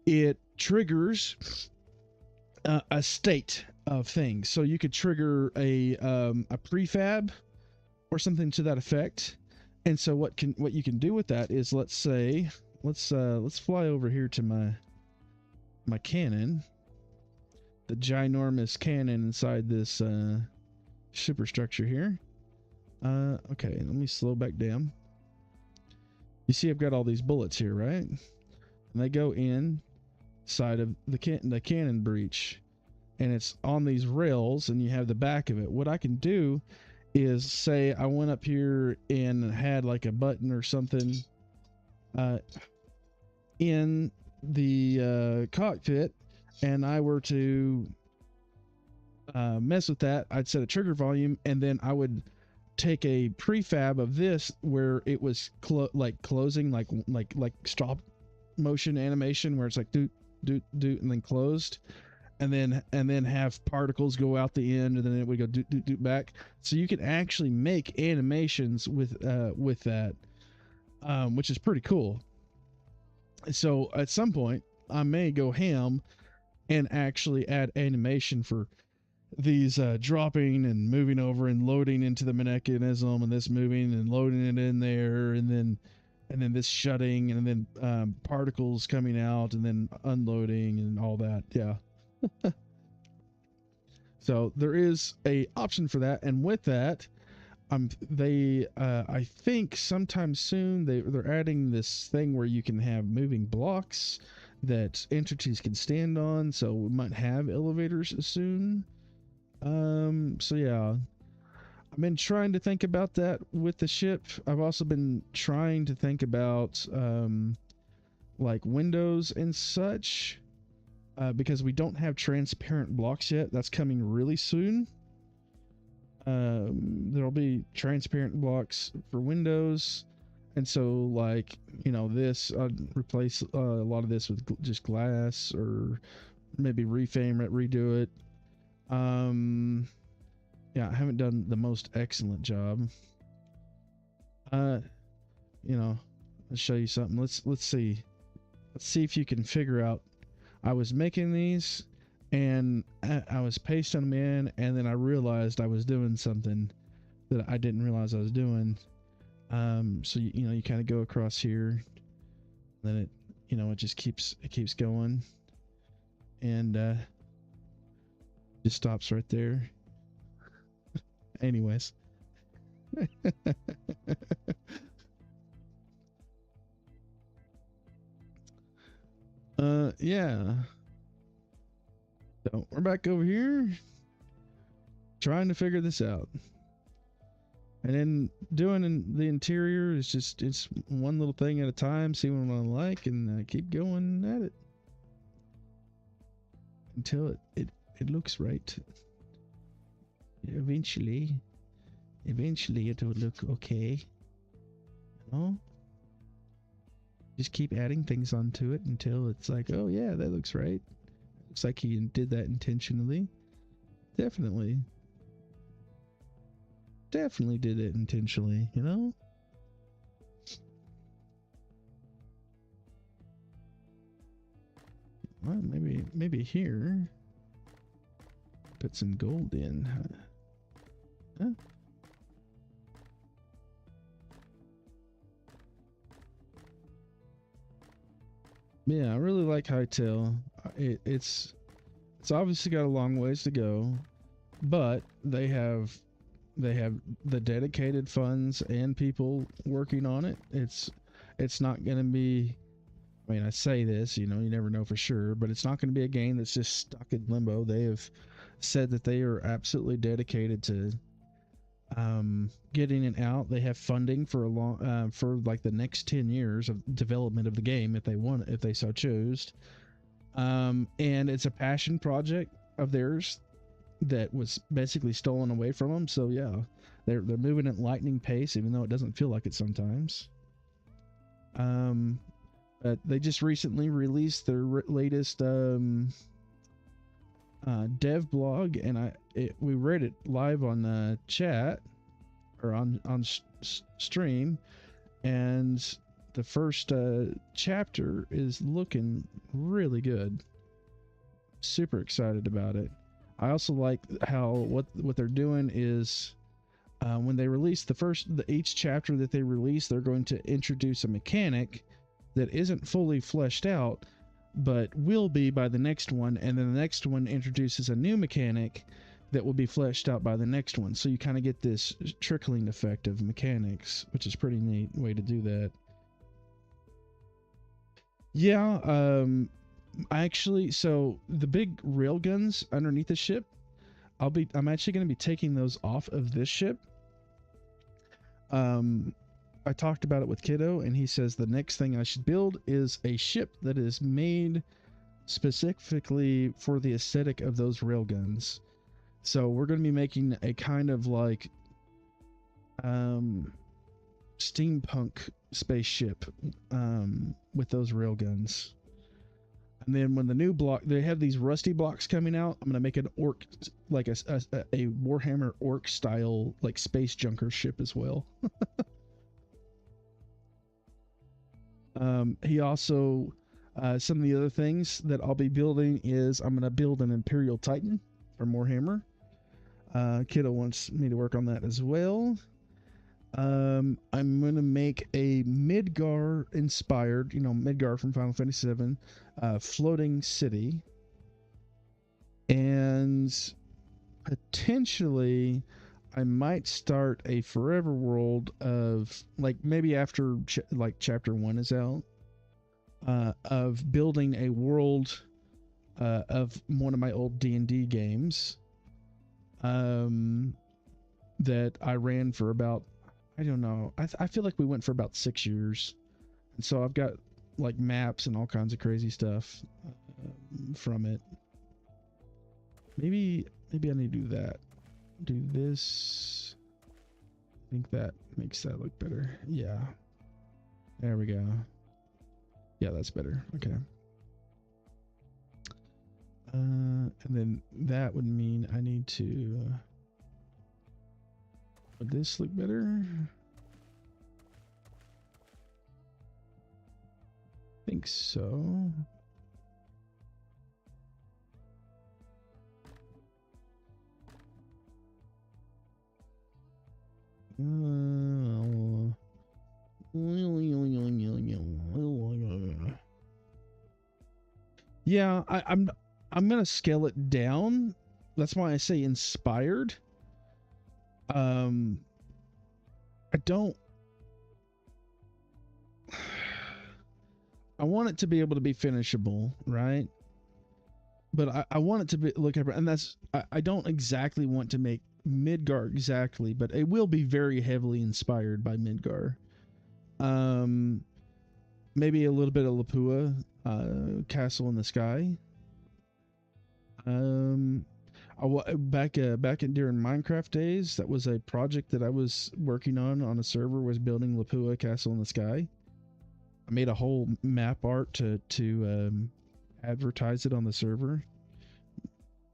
it triggers a state of things. So you could trigger a prefab or something to that effect. And so what you can do with that is, let's say, let's fly over here to my cannon, the ginormous cannon inside this superstructure here. Okay, let me slow back down. You see I've got all these bullets here, right? And they go in side of the cannon breech. and it's on these rails, and you have the back of it. What I can do is say I went up here and had like a button or something in the cockpit, and I were to mess with that, I'd set a trigger volume, and then I would take a prefab of this where it was closing, like stop motion animation, where it's like doot doot doot and then closed, and then have particles go out the end, and then it would go doot doot doot back. So you can actually make animations with that, which is pretty cool. So at some point I may go ham and actually add animation for these dropping and moving over and loading into the mechanism, and this moving and loading it in there, and then this shutting, and then particles coming out and then unloading and all that. Yeah. So there is a option for that, and with that, I think sometime soon they're adding this thing where you can have moving blocks that entities can stand on. So we might have elevators soon. So yeah, I've been trying to think about that with the ship. I've also been trying to think about like windows and such, because we don't have transparent blocks yet. That's coming really soon. There'll be transparent blocks for windows, and so like, you know, this I'd replace a lot of this with just glass, or maybe reframe it, redo it. Yeah, I haven't done the most excellent job. You know, I'll show you something. Let's see if you can figure out. I was making these, and I was pasting them in, and then I realized I was doing something that I didn't realize I was doing. So you know, you kind of go across here, then it, you know, it just keeps going, and just stops right there. Anyways. Yeah. So we're back over here trying to figure this out. And then doing the interior is just, it's one little thing at a time, see what I like, and keep going at it until it looks right. Eventually it'll look okay. You know? Just keep adding things onto it until it's like, oh yeah, that looks right. Looks like he did that intentionally. Definitely did it intentionally, you know? Well, maybe here. Put some gold in. Huh? Yeah, I really like Hytale. It's obviously got a long ways to go, but they have the dedicated funds and people working on it. It's not going to be, I mean, I say this, you know, you never know for sure, but it's not going to be a game that's just stuck in limbo. They have said that they are absolutely dedicated to getting it out. They have funding for for like the next 10 years of development of the game if they so chose. And it's a passion project of theirs that was basically stolen away from them. So yeah, they're moving at lightning pace, even though it doesn't feel like it sometimes. But they just recently released their latest dev blog, and we read it live on chat or on stream, and the first chapter is looking really good. Super excited about it. I also like how what they're doing is when they release each chapter that they release, they're going to introduce a mechanic that isn't fully fleshed out, but will be by the next one, and then the next one introduces a new mechanic that will be fleshed out by the next one. So you kind of get this trickling effect of mechanics, which is pretty neat way to do that. Yeah, So the big rail guns underneath the ship, I'm actually going to be taking those off of this ship. I talked about it with Kiddo, and he says the next thing I should build is a ship that is made specifically for the aesthetic of those railguns. So we're going to be making a kind of like steampunk spaceship with those railguns. And then when the new block, they have these rusty blocks coming out, I'm going to make an orc, like a Warhammer orc style, like space junker ship as well. He also, some of the other things that I'll be building is I'm going to build an Imperial Titan from Warhammer. Kiddo wants me to work on that as well. I'm going to make a Midgar inspired, Midgar from Final Fantasy VII, floating city. And potentially I might start a forever world of, like, maybe after chapter 1 is out, of building a world of one of my old D&D games that I ran for about, I don't know, I feel like we went for about 6 years. And so I've got like maps and all kinds of crazy stuff from it. Maybe I need to do that. Do this. I think that makes that look better. Yeah. There we go. Yeah, that's better. Okay. And then that would mean I need to... would this look better? I think so. Yeah, I'm gonna scale it down. That's why I say inspired. I want it to be able to be finishable, right? But I want it to be and that's I don't exactly want to make Midgar exactly, but it will be very heavily inspired by Midgar. Maybe a little bit of Lapua, Castle in the Sky. Back during Minecraft days, that was a project that I was working on a server, was building Lapua Castle in the Sky. I made a whole map art to advertise it on the server,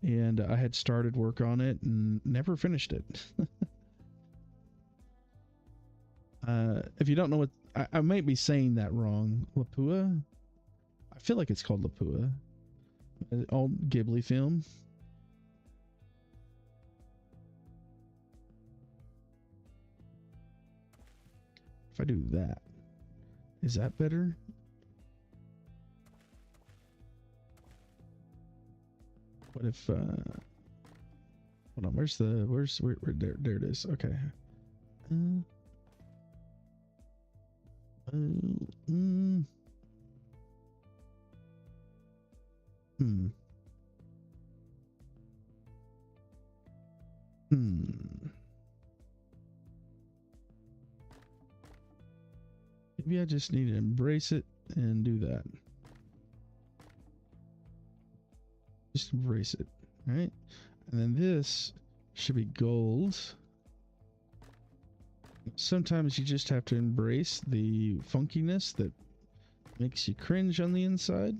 and I had started work on it and never finished it. If you don't know what, I might be saying that wrong. Lapua? I feel like it's called Lapua. An old Ghibli film. If I do that, is that better? What if, hold on, where there it is. Okay. Maybe I just need to embrace it and do that. Just embrace it, right? And then this should be gold. Sometimes you just have to embrace the funkiness that makes you cringe on the inside.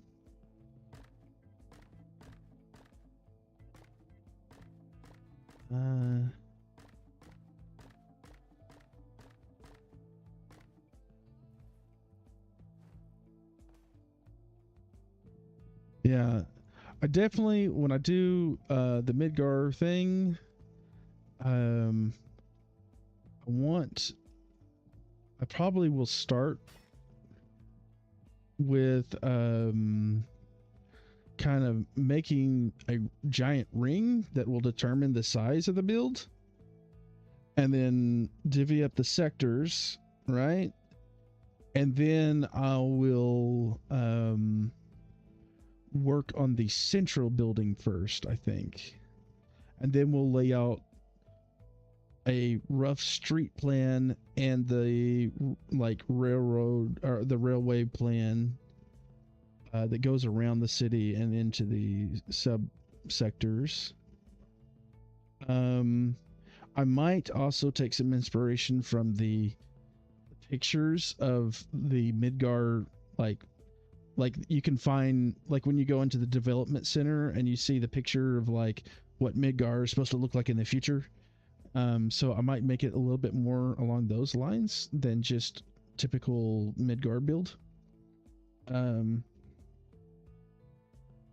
Yeah, I definitely, when I do the Midgar thing, I probably will start with kind of making a giant ring that will determine the size of the build, and then divvy up the sectors, right? And then I will work on the central building first, I think. And then we'll lay out a rough street plan and the like railroad or the railway plan that goes around the city and into the sub sectors. I might also take some inspiration from the pictures of the Midgar, like you can find, like when you go into the development center and you see the picture of like what Midgar is supposed to look like in the future. So I might make it a little bit more along those lines than just typical Midgar build.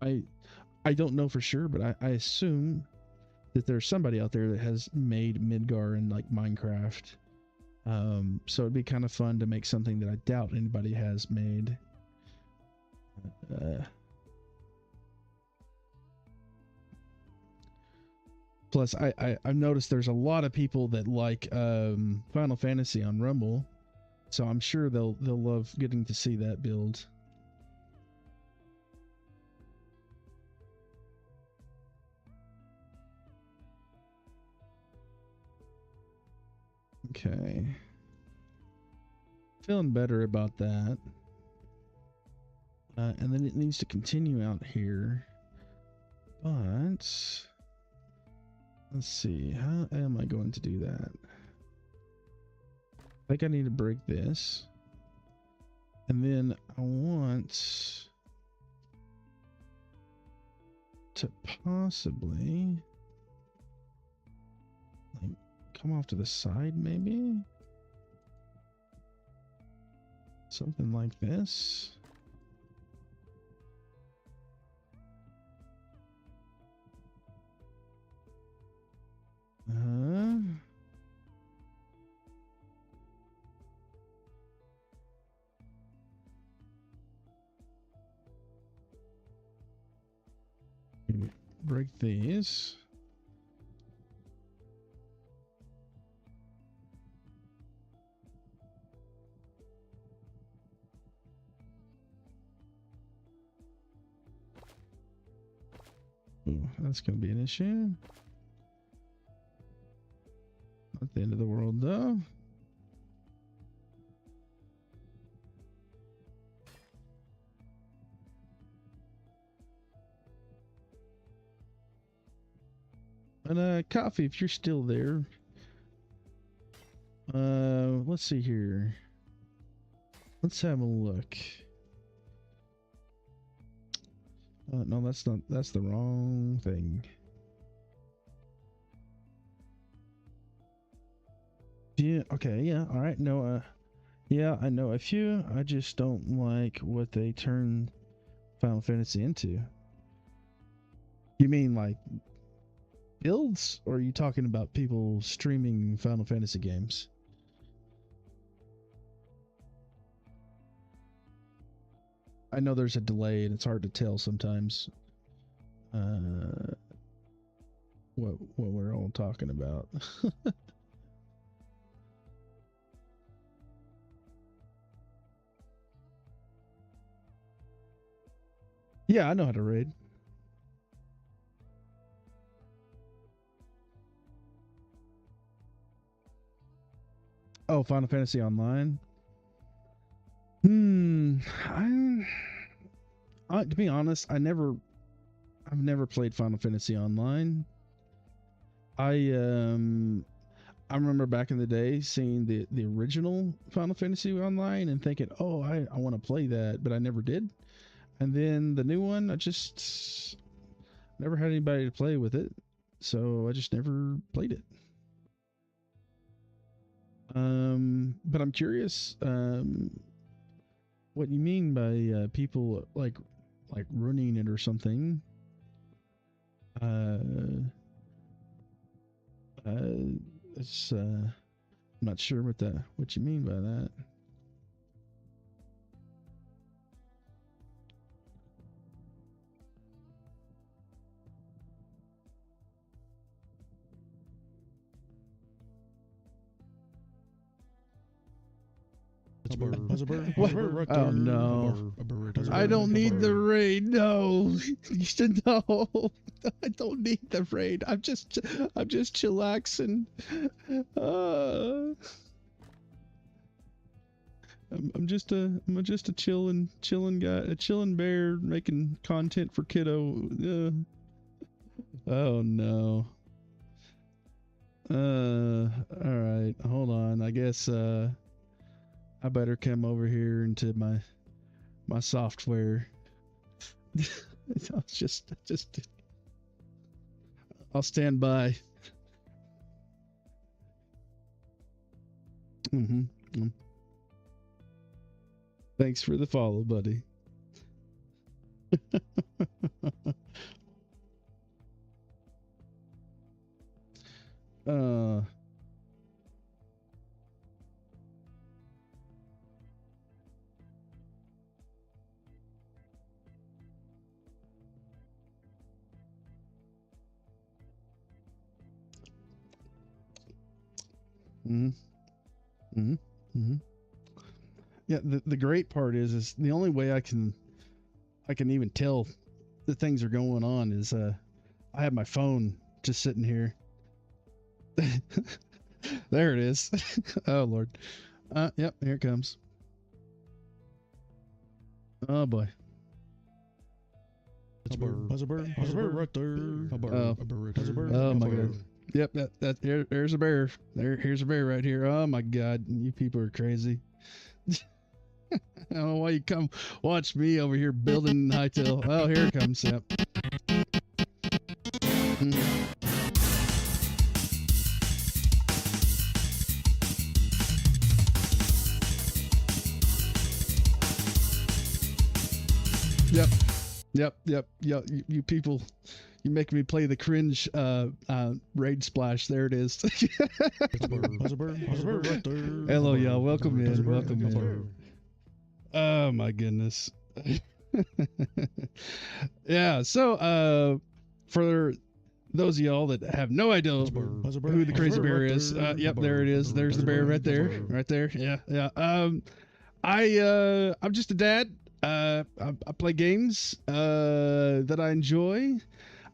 I don't know for sure, but I assume that there's somebody out there that has made Midgar in like Minecraft. So it'd be kind of fun to make something that I doubt anybody has made. Plus, I've noticed there's a lot of people that like Final Fantasy on Rumble, so I'm sure they'll love getting to see that build. Okay, feeling better about that. And then it needs to continue out here, but let's see, how am I going to do that? I think I need to break this, and then I want to possibly like come off to the side, maybe something like this. Break these. Ooh, that's going to be an issue. Not the end of the world, though. And Coffee, if you're still there, let's see here. Let's have a look. No, that's the wrong thing. Yeah, okay, yeah, all right. No, yeah, I know a few. I just don't like what they turn Final Fantasy into. You mean like builds, or are you talking about people streaming Final Fantasy games? I know there's a delay and it's hard to tell sometimes what we're all talking about. Yeah, I know how to raid. Oh, Final Fantasy Online. To be honest, I've never played Final Fantasy Online. I remember back in the day seeing the original Final Fantasy Online and thinking, oh, I want to play that, but I never did. And then the new one, I just never had anybody to play with it, so I just never played it. But I'm curious, what you mean by people like ruining it or something. It's I'm not sure what you mean by that. What? Oh no! I don't need the raid. No, you should know. I don't need the raid. I'm just chillaxing. I'm just a chilling guy, a chilling bear making content for kiddo. Oh no. All right, hold on. I guess I better come over here into my software. I'll stand by. Thanks for the follow, buddy. Yeah, the great part is the only way I can even tell that things are going on is I have my phone just sitting here. There it is. Oh Lord. Yep, here it comes. Oh boy. Right there. Oh my God. Yep, there's a bear. Here's a bear right here. Oh my God, you people are crazy. I don't know why you come watch me over here building Hytale. Oh, here it comes. Yep. Yep. You people, you make me play the cringe raid splash. There it is. Hello, y'all. Welcome in. Oh my goodness. Yeah. So, for those of y'all that have no idea who the crazy bear is, yep, there it is. There's the bear right there. Yeah. I'm just a dad. I play games that I enjoy.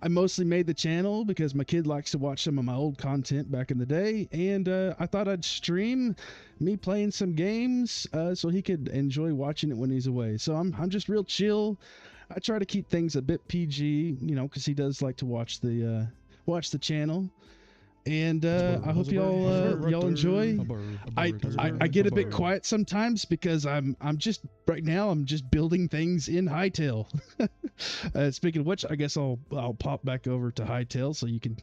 I mostly made the channel because my kid likes to watch some of my old content back in the day, and I thought I'd stream me playing some games so he could enjoy watching it when he's away. So I'm just real chill. I try to keep things a bit PG, because he does like to watch the channel. And I hope y'all enjoy. I get a bit quiet sometimes because I'm just building things in Hytale. Speaking of which, I guess I'll pop back over to Hytale so you can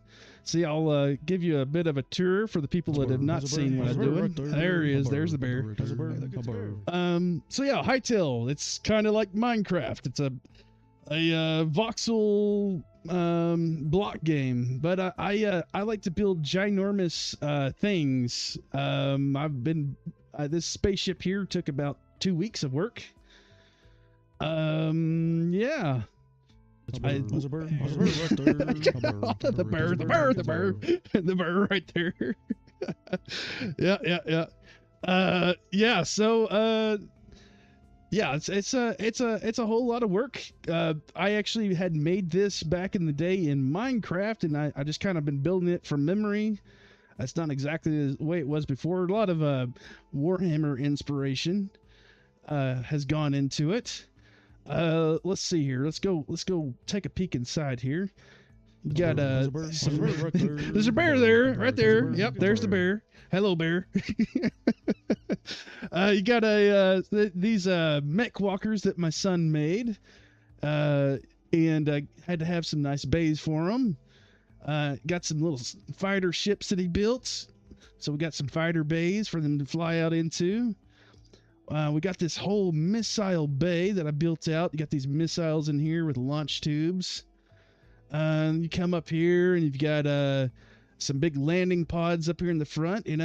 see. I'll give you a bit of a tour for the people that have not seen what I'm doing. There he is. There's the bear. So yeah, Hytale. It's kind of like Minecraft. It's a voxel block game, but I like to build ginormous things. I've been this spaceship here took about 2 weeks of work. Yeah. The bear right there. Yeah. So yeah, it's a whole lot of work. I actually had made this back in the day in Minecraft, and I just kind of been building it from memory. That's not exactly the way it was before. A lot of Warhammer inspiration has gone into it. Let's see here. Let's go take a peek inside here. You got there's a bear there, right there. Yep, there's the bear. Hello, bear. You got these mech walkers that my son made, and I had to have some nice bays for them. Got some little fighter ships that he built, so we got some fighter bays for them to fly out into. We got this whole missile bay that I built out. You got these missiles in here with launch tubes. You come up here and you've got some big landing pods up here in the front, and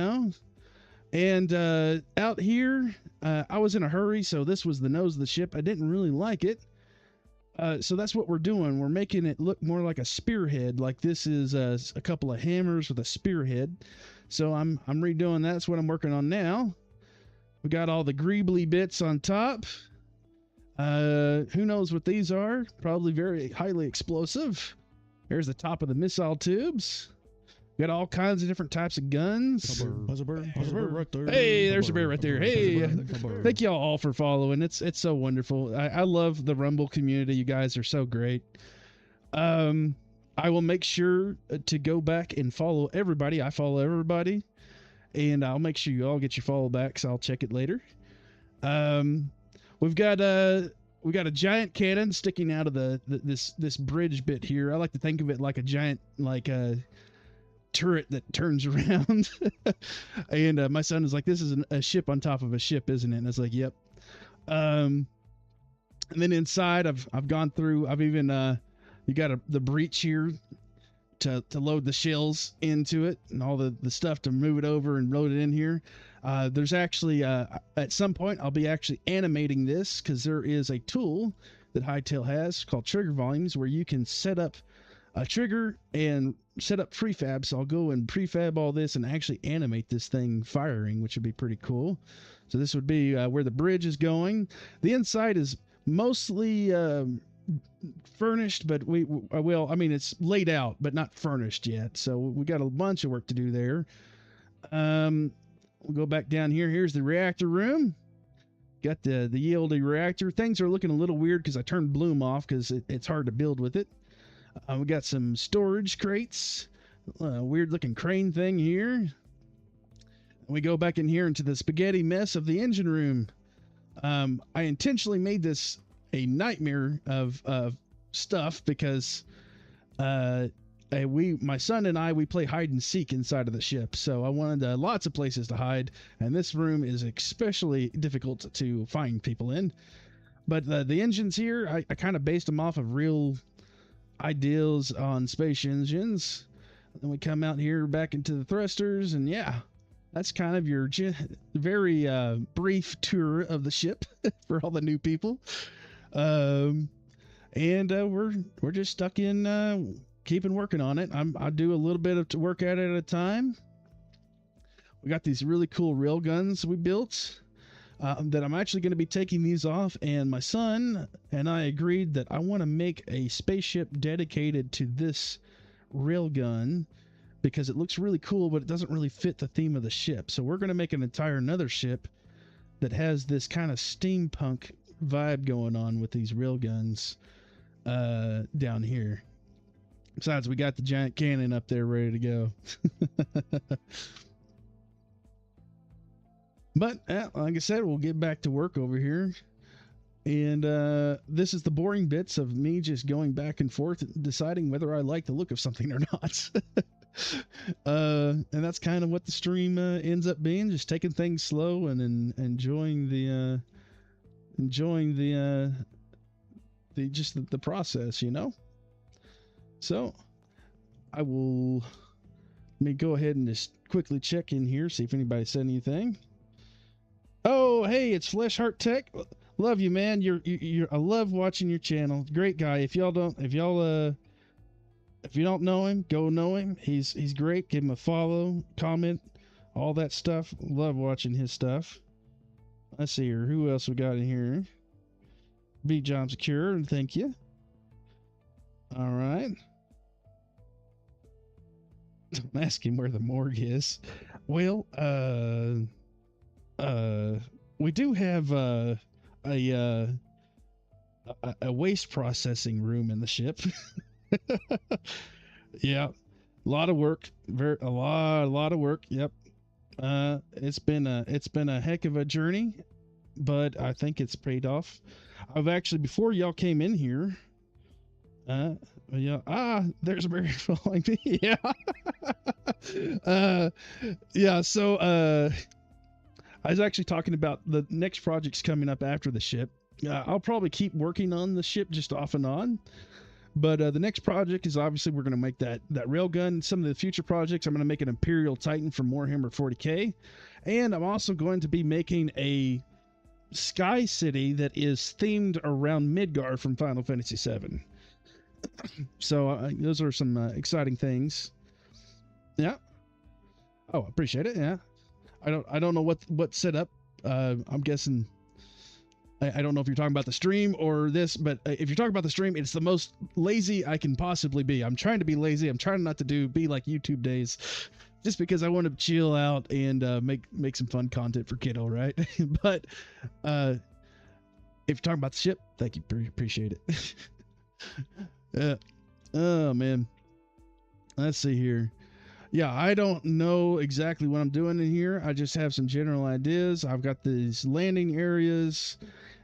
out here I was in a hurry, so this was the nose of the ship. I didn't really like it, so that's what we're doing. We're making it look more like a spearhead, like this is a couple of hammers with a spearhead. So I'm redoing that. That's what I'm working on now. We got all the greebly bits on top. Who knows what these are? Probably very highly explosive. There's the top of the missile tubes. Got all kinds of different types of guns. There's a bear right there. Hey, there's a bear right there. Hey, thank y'all all for following. It's so wonderful. I love the Rumble community. You guys are so great. I will make sure to go back and follow everybody. I follow everybody, and I'll make sure you all get your follow backs. I'll check it later. We got a giant cannon sticking out of this bridge bit here. I like to think of it like a giant turret that turns around. And my son is like, this is a ship on top of a ship, isn't it? And I was like, yep. And then inside I've gone through, I've even you got the breach here to load the shells into it and all the stuff to move it over and load it in here. There's actually at some point I'll be actually animating this, because there is a tool that Hytale has called trigger volumes, where you can set up a trigger and set up prefab. So I'll go and prefab all this and actually animate this thing firing, which would be pretty cool. So this would be where the bridge is going. The inside is mostly furnished, but it's laid out but not furnished yet, so we got a bunch of work to do there. We'll go back down here. Here's the reactor room. Got the ELD reactor. Things are looking a little weird because I turned Bloom off because it's hard to build with it. We got some storage crates, weird looking crane thing here. We go back in here into the spaghetti mess of the engine room. I intentionally made this a nightmare of stuff because my son and I play hide and seek inside of the ship, so I wanted lots of places to hide, and this room is especially difficult to find people in. But the engines here, I kind of based them off of real ideals on space engines. Then we come out here back into the thrusters, and yeah, that's kind of your very brief tour of the ship for all the new people. And we're just stuck in keeping working on it. I do a little bit of work at it at a time. We got these really cool rail guns we built that I'm actually going to be taking these off, and my son and I agreed that I want to make a spaceship dedicated to this rail gun because it looks really cool, but it doesn't really fit the theme of the ship. So we're going to make an entire another ship that has this kind of steampunk vibe going on with these rail guns down here. Besides, we got the giant cannon up there ready to go. But like I said, we'll get back to work over here. And this is the boring bits of me just going back and forth deciding whether I like the look of something or not. And that's kind of what the stream ends up being, just taking things slow and enjoying the process, you know. So let me go ahead and just quickly check in here, see if anybody said anything. Oh, hey, it's Flesh Heart Tech. Love you, man. I love watching your channel. Great guy. If you don't know him, go know him. He's great. Give him a follow, comment, all that stuff. Love watching his stuff. Let's see here. Who else we got in here? B Job Secure, thank you. All right. I'm asking where the morgue is. Well, we do have a waste processing room in the ship. Yeah, a lot of work. A lot of work. Yep. It's been a heck of a journey, but I think it's paid off. I've actually, before y'all came in here, there's a bear following me. Yeah. Yeah. So, I was actually talking about the next projects coming up after the ship. I'll probably keep working on the ship just off and on. But the next project is obviously we're going to make that railgun. Some of the future projects, I'm going to make an Imperial Titan from Warhammer 40k. And I'm also going to be making a Sky City that is themed around Midgar from Final Fantasy VII. So those are some exciting things. Yeah. Oh, appreciate it. Yeah. I don't know what set up I'm guessing. I don't know if you're talking about the stream or this, but if you're talking about the stream, it's the most lazy I can possibly be. I'm trying to be lazy. I'm trying not to be like YouTube days, just because I want to chill out and make some fun content for kiddo, right? But if you're talking about the ship, thank you, appreciate it. Oh man, let's see here. Yeah, I don't know exactly what I'm doing in here. I just have some general ideas. I've got these landing areas.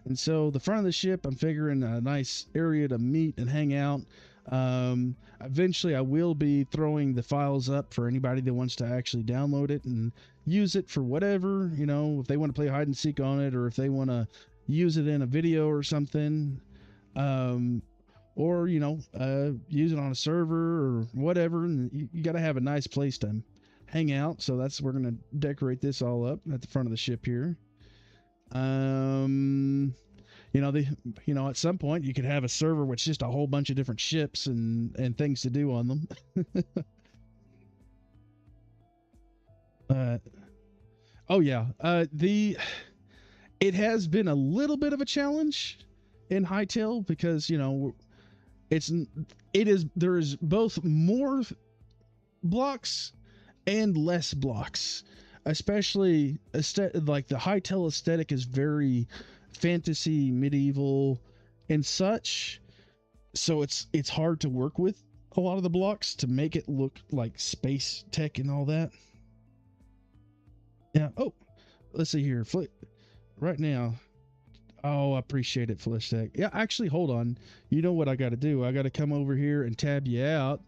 And so the front of the ship, I'm figuring a nice area to meet and hang out. Eventually, I will be throwing the files up for anybody that wants to actually download it and use it for whatever, you know, if they want to play hide and seek on it, or if they want to use it in a video or something. Or, you know, use it on a server or whatever. And you got to have a nice place to hang out. So we're going to decorate this all up at the front of the ship here. You know, at some point you could have a server with just a whole bunch of different ships and things to do on them. Oh yeah. It has been a little bit of a challenge in Hytale because, you know, there is both more blocks and less blocks. Especially like the Hytale aesthetic is very fantasy, medieval, and such. So it's hard to work with a lot of the blocks to make it look like space tech and all that. Yeah. Oh, let's see here. Right now. Oh, I appreciate it, Flesh Tech. Yeah, actually, hold on. You know what I got to do? I got to come over here and tab you out.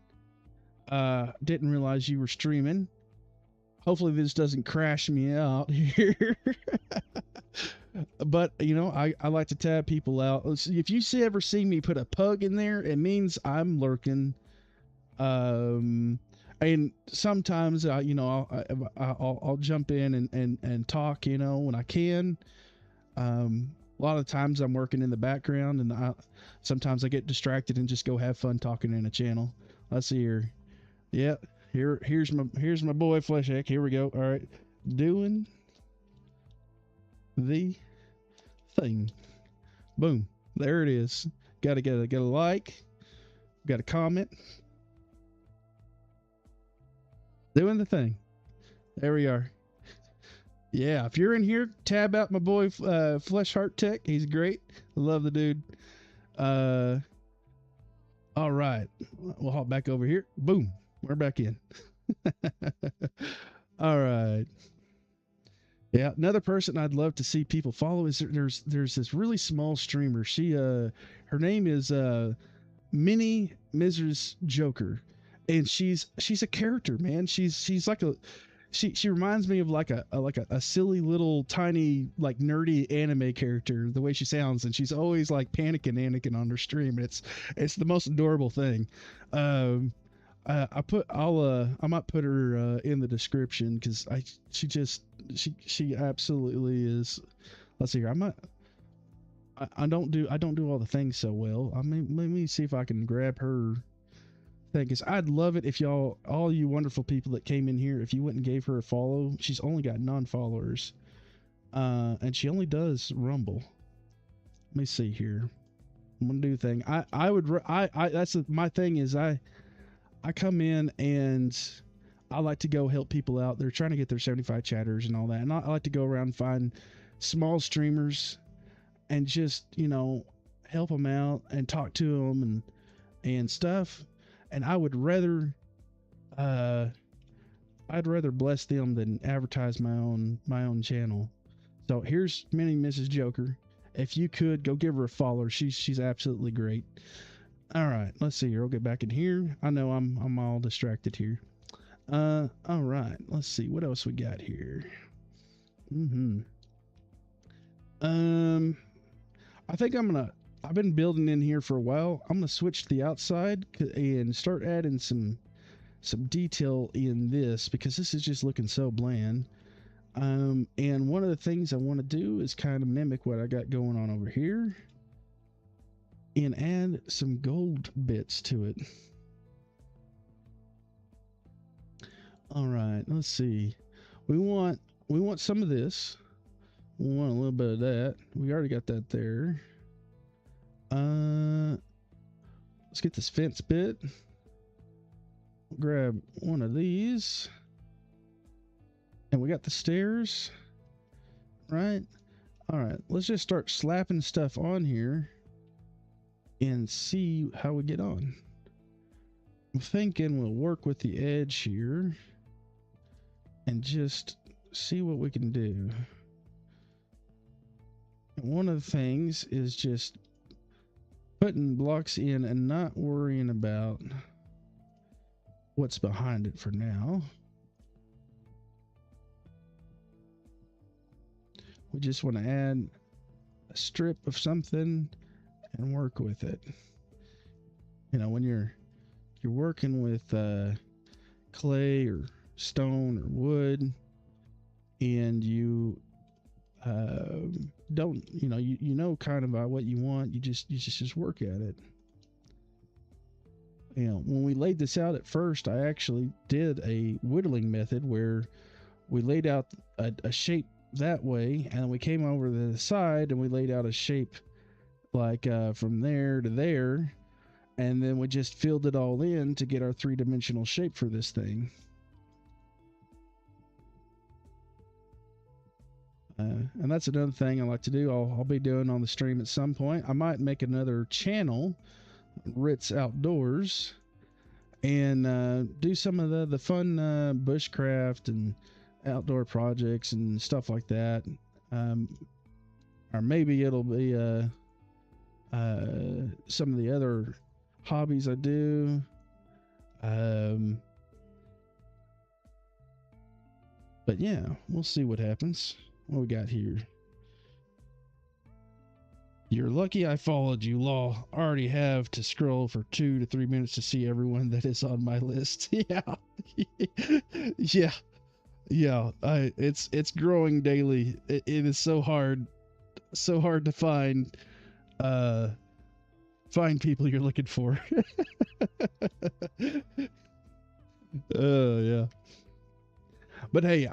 Didn't realize you were streaming. Hopefully this doesn't crash me out here. But, you know, I like to tab people out. If you ever see me put a pug in there, it means I'm lurking. And sometimes, you know, I'll jump in and talk, you know, when I can. A lot of times I'm working in the background, and sometimes I get distracted and just go have fun talking in a channel. Let's see here. Yep. Here's my boy Fleshek. Here we go. All right, doing the thing. Boom. There it is. Got to get a like. Got a comment. Doing the thing. There we are. Yeah, if you're in here, tab out my boy Fleshheart Tech. He's great. I love the dude. All right, we'll hop back over here. Boom. We're back in. All right. Yeah, another person I'd love to see people follow is there's this really small streamer. She her name is Mini Mrs. Joker, and she's a character, man. She's like she reminds me of like a silly little tiny like nerdy anime character, the way she sounds, and she's always like panicking Anakin on her stream. It's the most adorable thing. I might put her in the description because she absolutely is. Let's see here. I don't do all the things so well. I mean, let me see if I can grab her thing, because I'd love it if all you wonderful people that came in here, if you went and gave her a follow. She's only got non-followers, and she only does Rumble. Let me see here. I'm gonna do the thing. That's my thing is I come in and I like to go help people out. They're trying to get their 75 chatters and all that. And I like to go around and find small streamers and just, you know, help them out and talk to them and stuff. And I'd rather bless them than advertise my own channel. So here's Mini Mrs. Joker. If you could go give her a follow, she's absolutely great. All right, let's see here. I'll get back in here. I know I'm all distracted here. All right, let's see what else we got here. I think I've been building in here for a while. I'm gonna switch to the outside and start adding some detail in this, because this is just looking so bland. And one of the things I want to do is kind of mimic what I got going on over here and add some gold bits to it. All right, let's see. We want some of this. We'll want a little bit of that. We already got that there. Let's get this fence bit. Grab one of these. And we got the stairs. Right? Alright, let's just start slapping stuff on here and see how we get on. I'm thinking we'll work with the edge here and just see what we can do. And one of the things is just putting blocks in and not worrying about what's behind it for now. We just want to add a strip of something and work with it. You know, when you're working with clay or stone or wood, and you don't, you know kind of about what you want. You just work at it. You know, when we laid this out at first, I actually did a whittling method where we laid out a shape that way, and we came over to the side and we laid out a shape like from there to there, and then we just filled it all in to get our three-dimensional shape for this thing. And that's another thing I like to do. I'll be doing on the stream at some point. I might make another channel, Ritz Outdoors, and do some of the fun bushcraft and outdoor projects and stuff like that. Or maybe it'll be some of the other hobbies I do. But yeah, we'll see what happens. What we got here? You're lucky I followed you, Law. I already have to scroll for 2 to 3 minutes to see everyone that is on my list. Yeah. Yeah. It's growing daily. It is so hard to find people you're looking for. Yeah. But hey,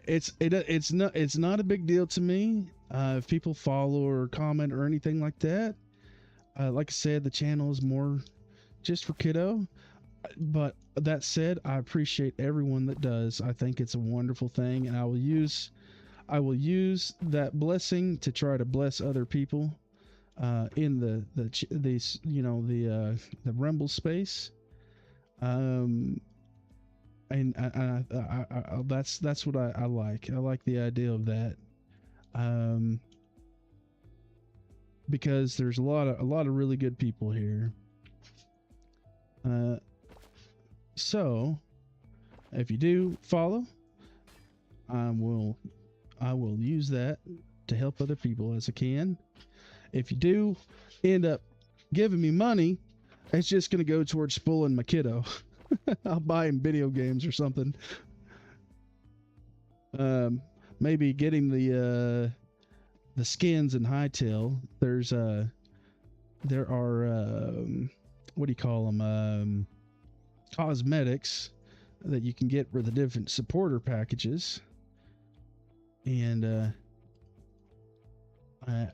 it's not a big deal to me if people follow or comment or anything like that. Like I said, the channel is more just for kiddo. But that said, I appreciate everyone that does. I think it's a wonderful thing, and I will use that blessing to try to bless other people in the Rumble space. And I that's what I like. I like the idea of that, because there's a lot of really good people here. So if you do follow, I will use that to help other people as I can. If you do end up giving me money, it's just going to go towards spoiling my kiddo. I'll buy him video games or something. Maybe getting the skins in Hytale. There are what do you call them? Cosmetics that you can get with the different supporter packages, and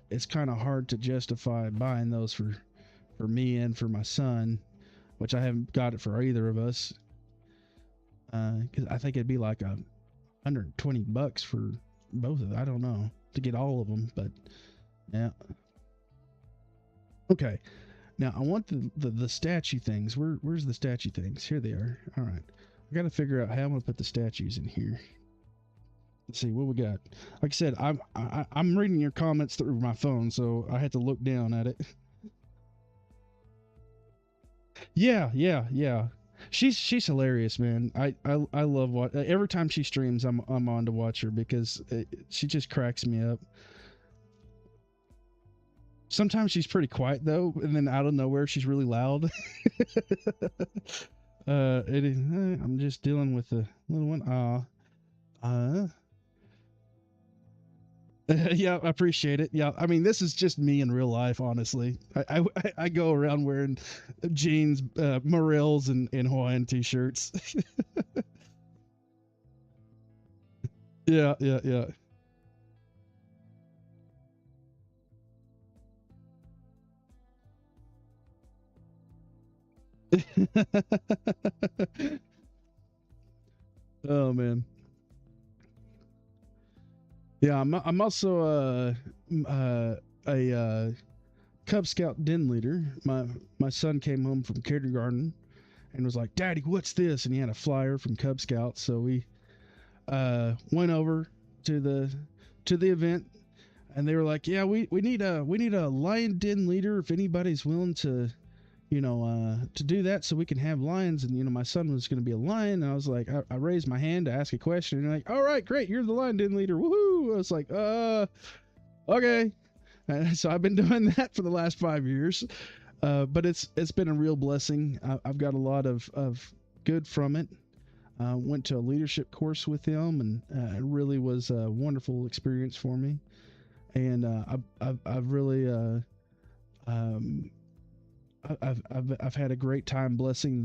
it's kind of hard to justify buying those for me and for my son, which I haven't got it for either of us, because I think it'd be like $120 for both of them. I don't know, to get all of them, but yeah. Okay, now I want the statue things. Where's the statue things? Here they are. All right, I got to figure out how I'm gonna put the statues in here. Let's see what we got. Like I said, I'm reading your comments through my phone, so I had to look down at it. Yeah. She's hilarious, man. I love what every time she streams, I'm on to watch her because she just cracks me up. Sometimes she's pretty quiet though, and then out of nowhere she's really loud. I'm just dealing with the little one. Yeah, I appreciate it. Yeah, I mean, this is just me in real life, honestly. I go around wearing jeans, morels, and Hawaiian t-shirts. Yeah. Oh man. Yeah, I'm also a Cub Scout den leader. My son came home from kindergarten and was like, "Daddy, what's this?" And he had a flyer from Cub Scouts, so we went over to the event, and they were like, "Yeah, we need a lion den leader if anybody's willing to, to do that, so we can have lions." And my son was going to be a lion, and I was like, I raised my hand to ask a question, and they're like, "All right, great, you're the lion den leader, woohoo!" I was like, okay. And so I've been doing that for the last 5 years, but it's been a real blessing. I've got a lot of good from it. Went to a leadership course with him, and it really was a wonderful experience for me. And I've really um, I've had a great time blessing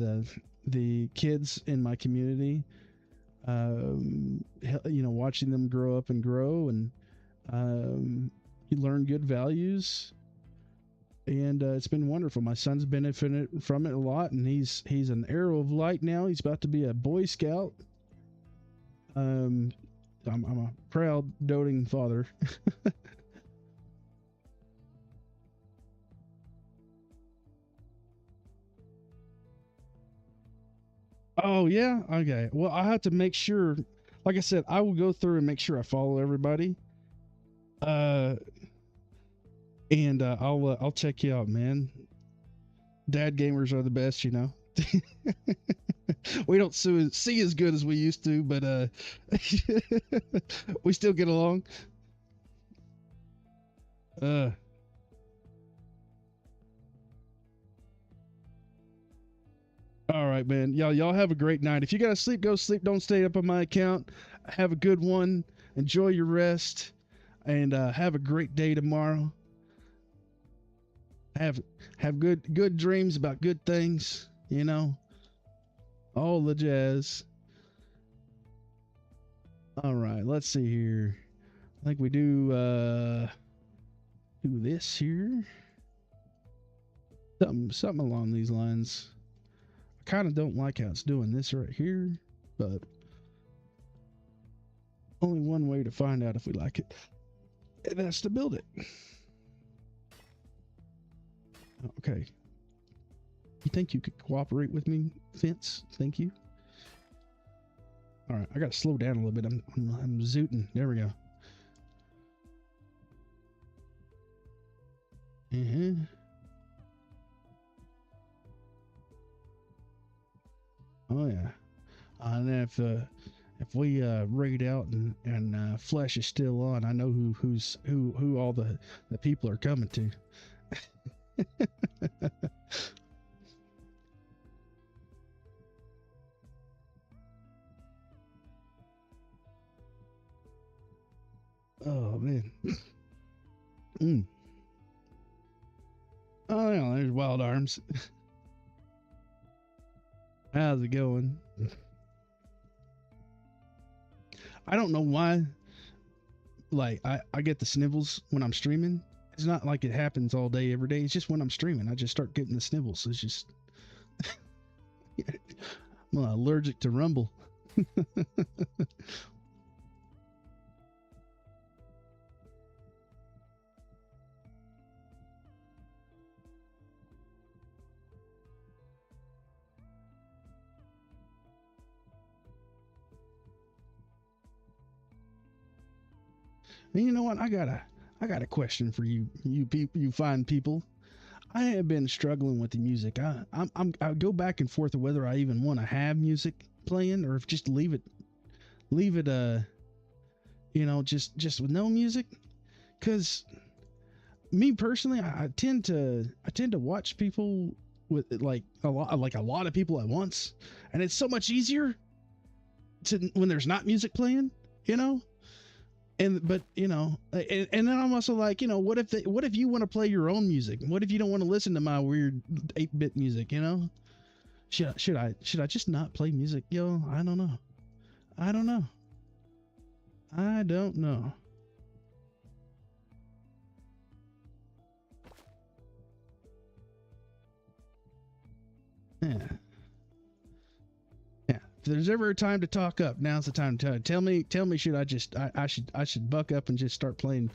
the kids in my community. Watching them grow up and grow, and you learn good values, and it's been wonderful. My son's benefited from it a lot, and he's an arrow of light now. He's about to be a Boy Scout. I'm a proud, doting father. Oh yeah, okay. Well, I have to make sure. Like I said, I will go through and make sure I follow everybody. Uh, and I'll check you out, man. Dad gamers are the best, you know. We don't see as good as we used to, but we still get along. Uh, all right, man. Y'all have a great night. If you gotta sleep, go sleep. Don't stay up on my account. Have a good one. Enjoy your rest, and have a great day tomorrow. Have good dreams about good things. All the jazz. All right, let's see here. I think we do this here. Something along these lines. I kind of don't like how it's doing this right here, but only one way to find out if we like it, and that's to build it. Okay. You think you could cooperate with me, Fence? Thank you. All right, I got to slow down a little bit. I'm zooting. There we go. Oh yeah. And if we raid out and flesh is still on, I know who all the people are coming to. Oh man. Oh yeah, there's Wild Arms. How's it going? I don't know why. Like I get the snivels when I'm streaming. It's not like it happens all day every day. It's just when I'm streaming, I just start getting the snivels. It's just I'm allergic to Rumble. And you know what? I got a question for you people, you fine people. I have been struggling with the music. I go back and forth of whether I even want to have music playing or if just leave it just with no music. Cause me personally, I tend to watch people with like a lot of people at once, and it's so much easier to when there's not music playing, you know. But and then I'm also like, what if you want to play your own music? What if you don't want to listen to my weird 8-bit music? Should I just not play music? I don't know. I don't know. I don't know. Yeah. Yeah. If there's ever a time to talk up, now's the time to tell me. Should I should buck up and just start playing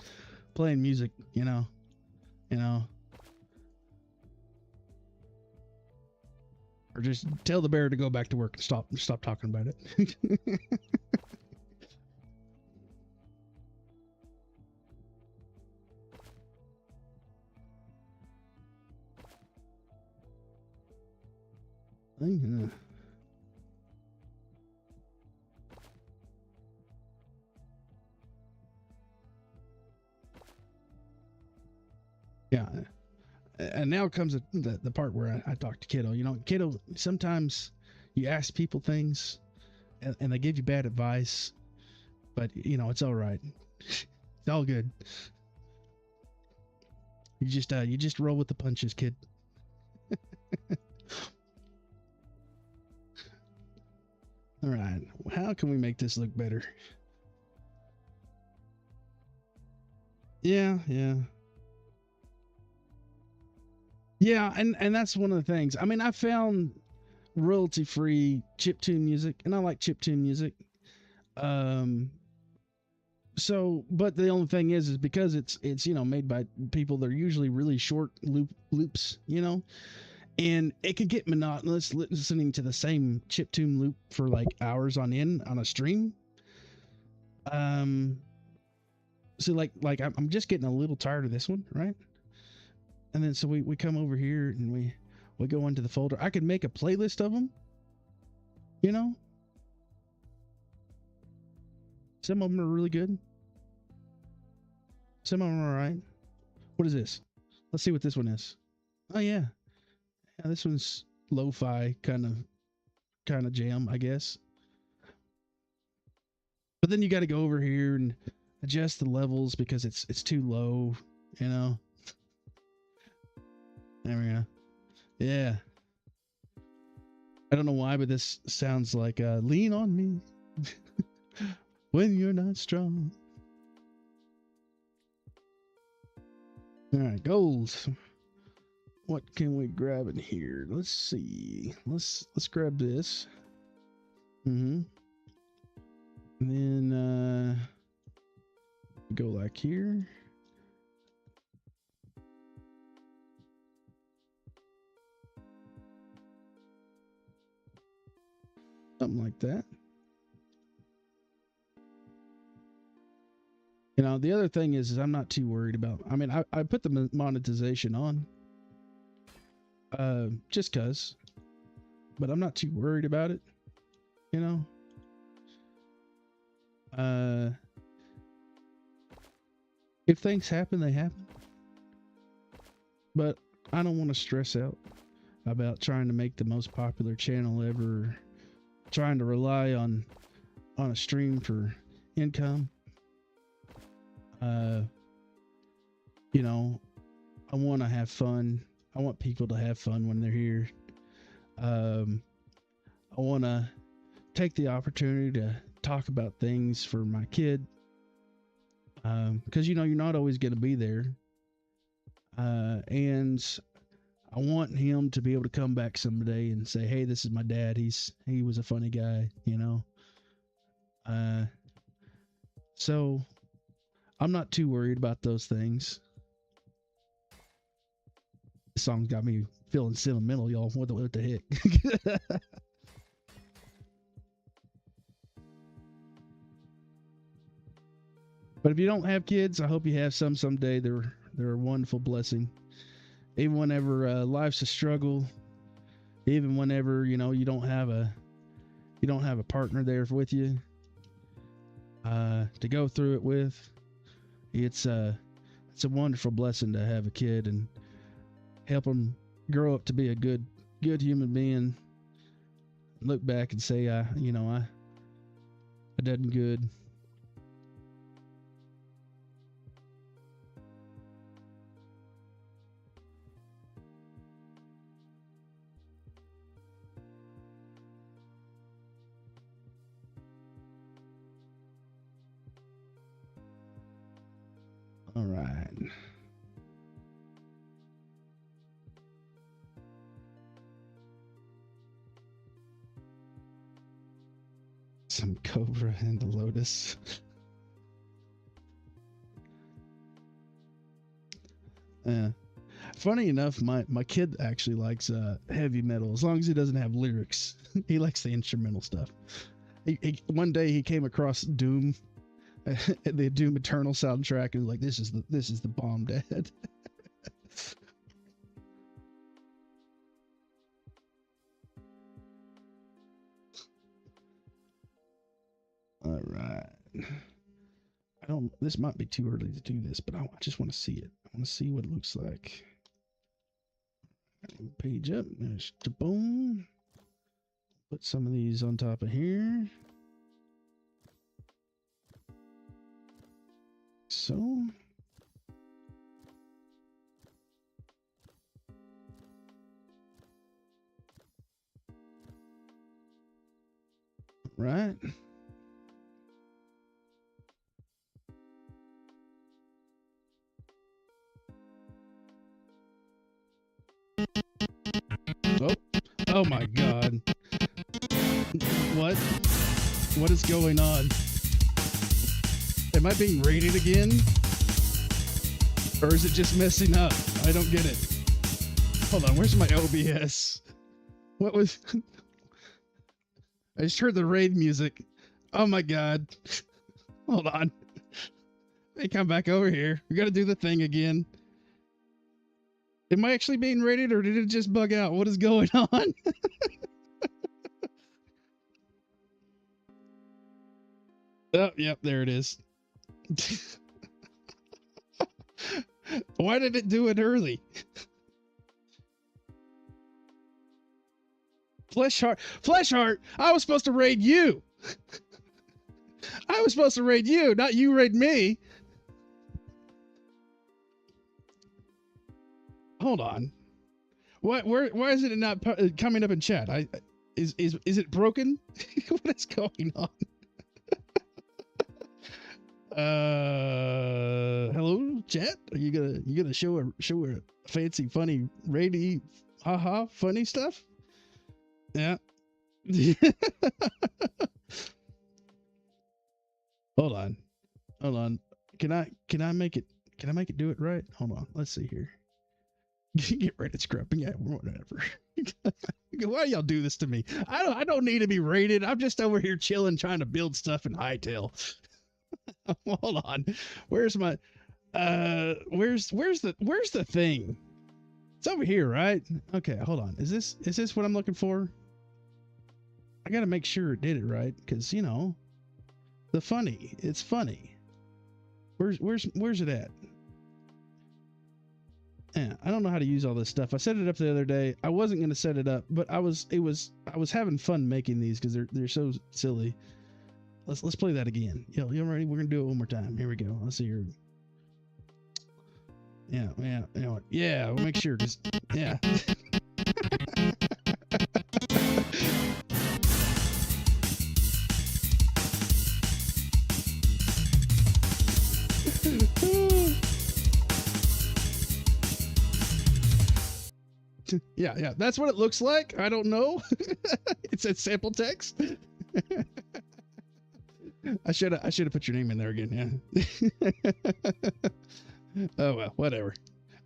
music? You know. Or just tell the bear to go back to work and stop talking about it. Yeah. And now comes the part where I talk to Kiddo. You know, Kiddo, sometimes you ask people things and they give you bad advice, but you know, it's all right. It's all good. You just roll with the punches, kid. All right. How can we make this look better? Yeah. Yeah, and that's one of the things. I mean, I found royalty-free chiptune music, and I like chiptune music. So, but the only thing is because it's made by people, they're usually really short loops, and it could get monotonous listening to the same chiptune loop for like hours on end on a stream. So like I'm just getting a little tired of this one, right? And then so we come over here and we go into the folder. I could make a playlist of them, Some of them are really good. Some of them are all right. What is this? Let's see what this one is. Oh yeah, this one's lo-fi kind of jam, I guess. But then you got to go over here and adjust the levels because it's too low, There we go. Yeah. I don't know why, but this sounds like Lean on Me when you're not strong. All right, goals. What can we grab in here? Let's see. Let's grab this. And then go like here. Something like that. The other thing is I'm not too worried about. I mean, I put the monetization on, just cause, but I'm not too worried about it. If things happen, they happen. But I don't want to stress out about trying to make the most popular channel ever, trying to rely on a stream for income. I want to have fun. I want people to have fun when they're here. I want to take the opportunity to talk about things for my kid. Because, you're not always going to be there. And I want him to be able to come back someday and say, hey, this is my dad. He was a funny guy, So I'm not too worried about those things. This song got me feeling sentimental, y'all. What the heck? But if you don't have kids, I hope you have some someday. They're a wonderful blessing. Even whenever life's a struggle, even whenever you don't have a partner there with you to go through it with, it's a wonderful blessing to have a kid and help them grow up to be a good human being. Look back and say, I done good. All right. Some cobra and the lotus. Funny enough, my kid actually likes heavy metal as long as he doesn't have lyrics. He likes the instrumental stuff. One day he came across Doom, the Doom Eternal soundtrack, and was like, "This is the bomb, Dad." All right. This might be too early to do this, but I just want to see it. I want to see what it looks like. Page up. There's the boom. Put some of these on top of here. So. Right. Oh my God. What? What is going on? Am I being rated again? Or is it just messing up? I don't get it. Hold on, where's my OBS? What was... I just heard the raid music. Oh my God. Hold on. Let me come back over here. We gotta do the thing again. Am I actually being rated or did it just bug out? What is going on? Oh, yep, there it is. Why did it do it early? Fleshheart, I was supposed to raid you. I was supposed to raid you, not you raid me. Hold on. Why is it not coming up in chat? Is it broken? What is going on? Hello, chat. Are you gonna show a fancy, funny, raidy, haha, funny stuff? Yeah. Hold on. Can I make it do it right? Hold on. Let's see here. Get rated scrubbing. Yeah, whatever. Why y'all do this to me? I don't need to be rated. I'm just over here chilling, trying to build stuff in Hytale. Hold on. Where's my where's the thing? It's over here, right? Okay, hold on. Is this what I'm looking for? I gotta make sure it did it right, because you know, it's funny. Where's it at? Yeah, I don't know how to use all this stuff. I set it up the other day. I wasn't gonna set it up, but I was having fun making these because they're so silly. Let's play that again. Yo, you ready? We're gonna do it one more time. Here we go. Let's see here. Yeah. You know what? Yeah, we'll make sure. Cause yeah. Yeah, that's what it looks like. I don't know. It said sample text. I should have put your name in there again. Yeah. Oh well, whatever.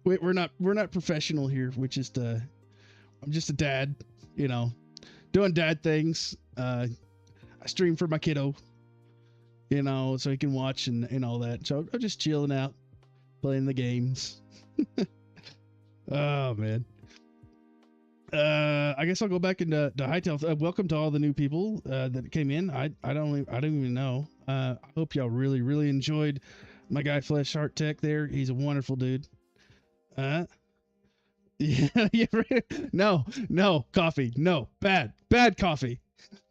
We're not professional here. I'm just a dad, you know, doing dad things. I stream for my kiddo, you know, so he can watch and all that. So I'm just chilling out, playing the games. Oh man. I guess I'll go back into Hytale. Welcome to all the new people that came in. I don't even know. I hope y'all really enjoyed my guy Fleshheart Tech there. He's a wonderful dude. Yeah, right. No coffee. No, bad coffee.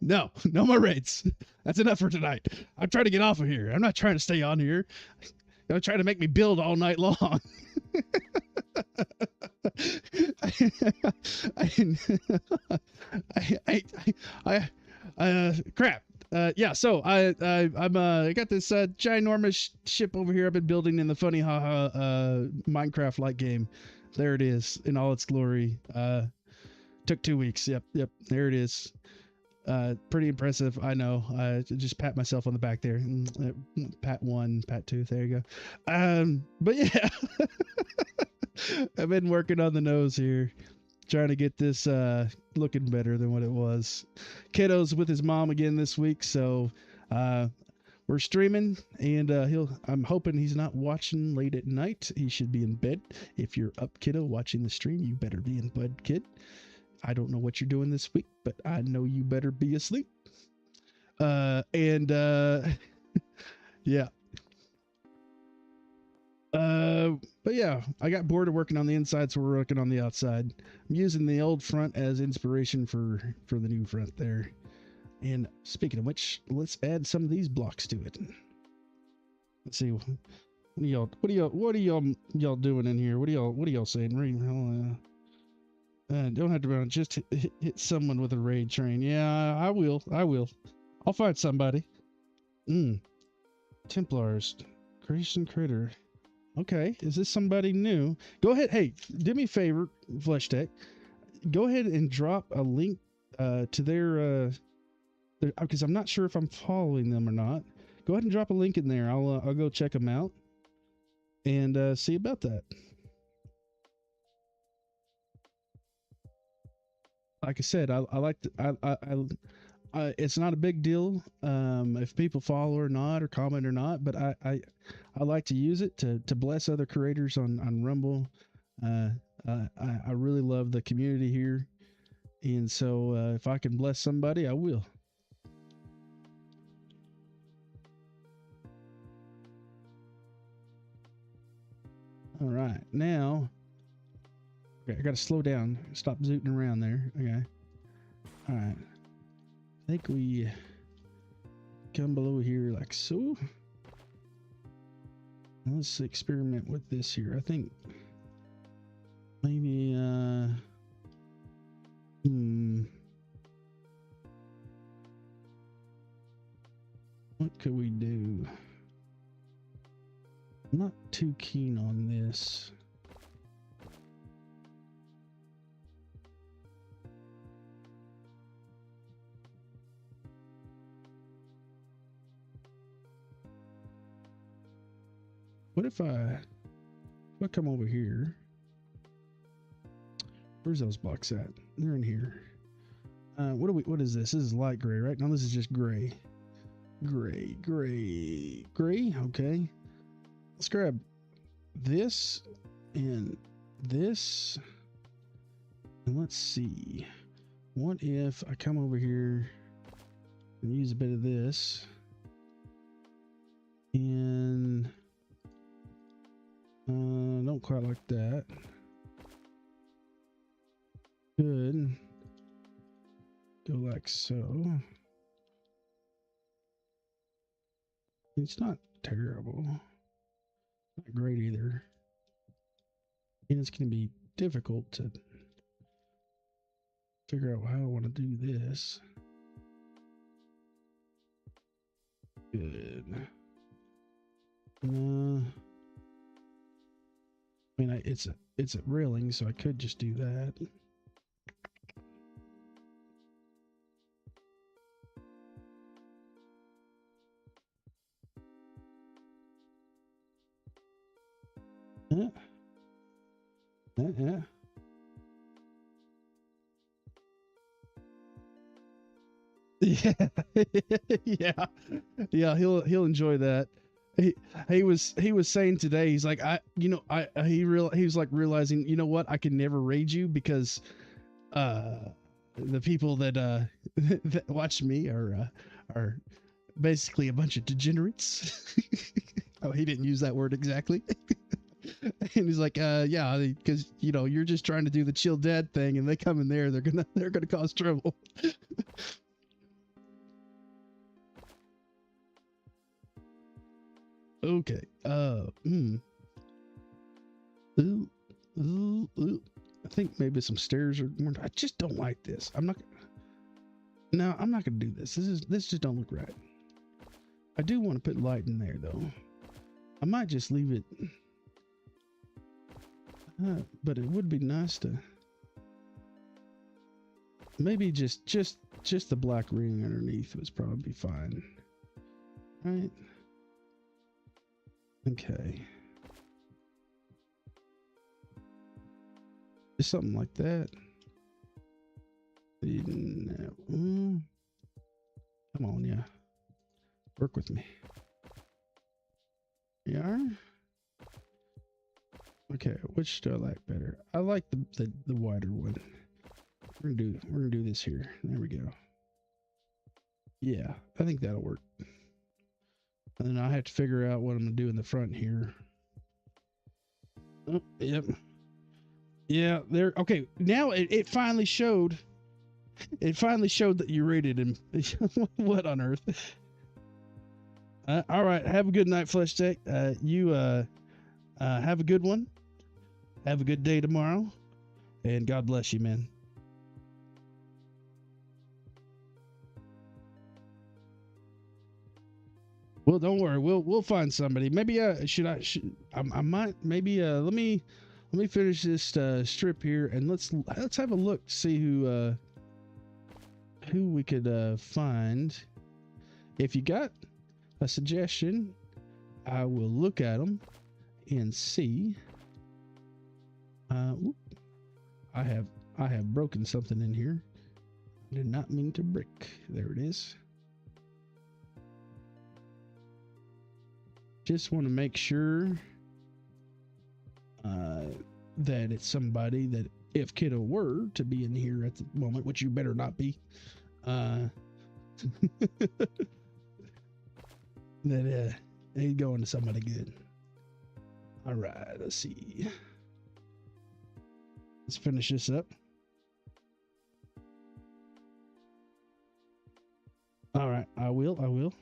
No more raids. That's enough for tonight. I'm trying to get off of here. I'm not trying to stay on here. They're trying to make me build all night long. Crap. Yeah, so I got this ginormous ship over here I've been building in the funny haha Minecraft like game. There it is in all its glory. Took 2 weeks. Yep, there it is. Pretty impressive. I know. Just pat myself on the back there. Pat 1, pat 2. There you go. But yeah, I've been working on the nose here, trying to get this looking better than what it was. Kiddo's with his mom again this week, so we're streaming, and I'm hoping he's not watching late at night. He should be in bed. If you're up, kiddo, watching the stream, you better be in bed, kid. I don't know what you're doing this week, but I know you better be asleep. Yeah. But yeah, I got bored of working on the inside, so we're working on the outside. I'm using the old front as inspiration for the new front there. And speaking of which, let's add some of these blocks to it. Let's see. What are y'all doing in here? What are y'all saying? Don't have to just hit someone with a raid train. Yeah, I will. I'll find somebody. Templars, Creation Critter. Okay, is this somebody new? Go ahead. Hey, do me a favor, Flesh Tech. Go ahead and drop a link to their because I'm not sure if I'm following them or not. Go ahead and drop a link in there. I'll go check them out and see about that. Like I said, I like to, it's not a big deal if people follow or not or comment or not, but I like to use it to bless other creators on Rumble. I really love the community here, and so if I can bless somebody, I will. All right, now. Okay, I gotta slow down. Stop zooting around there. Okay. All right. I think we come below here like so. Let's experiment with this here. I think maybe what could we do? I'm not too keen on this. What if I come over here? Where's those blocks at? They're in here. What is this? This is light gray, right? No, this is just gray. Gray. Okay. Let's grab this and this. And let's see. What if I come over here and use a bit of this and don't quite like that. Good. Go like so. It's not terrible. Not great either. And it's going to be difficult to figure out how I want to do this. Good. I mean, it's a railing, so I could just do that. Yeah, he'll enjoy that. He was saying today, he's like, he was like realizing, you know what, I can never raid you because the people that that watch me are basically a bunch of degenerates. Oh, he didn't use that word exactly. And he's like, yeah, because you're just trying to do the chill dad thing, and they come in there, they're gonna cause trouble. Okay. Ooh. I think maybe some stairs are more. I just don't like this. I'm not gonna do this. This just don't look right. I do want to put light in there though. I might just leave it. But it would be nice to maybe just just the black ring underneath was probably fine. Right? Okay. Just something like that. Come on, yeah. Work with me. You are? Okay, which do I like better? I like the wider one. We're gonna do this here. There we go. Yeah, I think that'll work. And then I have to figure out what I'm gonna do in the front here. Oh, yep. Yeah, there. Okay, now it finally showed. It finally showed that you rated him. What on earth? All right. Have a good night, Flesh Tech. You have a good one. Have a good day tomorrow, and God bless you, man. Well, don't worry. We'll find somebody. Maybe I might maybe let me finish this strip here, and let's have a look to see who we could find. If you got a suggestion, I will look at them and see. I have broken something in here. I did not mean to break. There it is. Just want to make sure that it's somebody that, if Kiddo were to be in here at the moment, which you better not be, that he's going to somebody good. All right, let's see. Let's finish this up. All right, I will.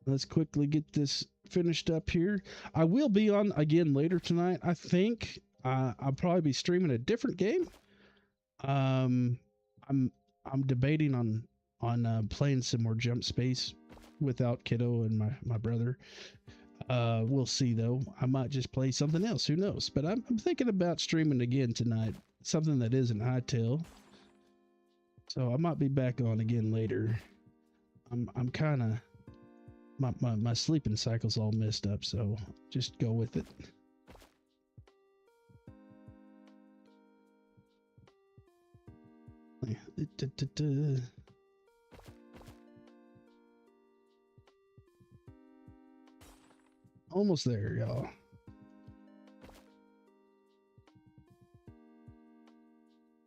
Let's quickly get this finished up here. I will be on again later tonight. I think I'll probably be streaming a different game. I'm debating on playing some more Jump Space without Kiddo and my brother. We'll see though. I might just play something else. Who knows? But I'm thinking about streaming again tonight. Something that isn't Hytale. So I might be back on again later. I'm kind of my sleeping cycle's all messed up, so just go with it. Almost there, y'all.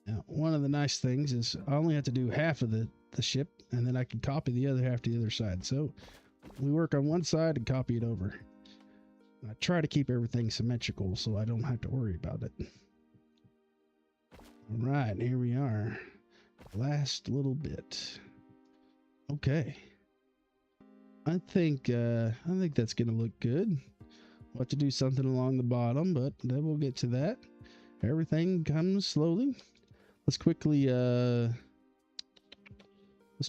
Now, one of the nice things is I only have to do half of the ship, and then I can copy the other half to the other side. So we work on one side and copy it over. I try to keep everything symmetrical so I don't have to worry about it. All right, here we are. Last little bit. Okay. I think that's gonna look good. We'll have to do something along the bottom, but then we'll get to that. Everything comes slowly. Let's quickly let's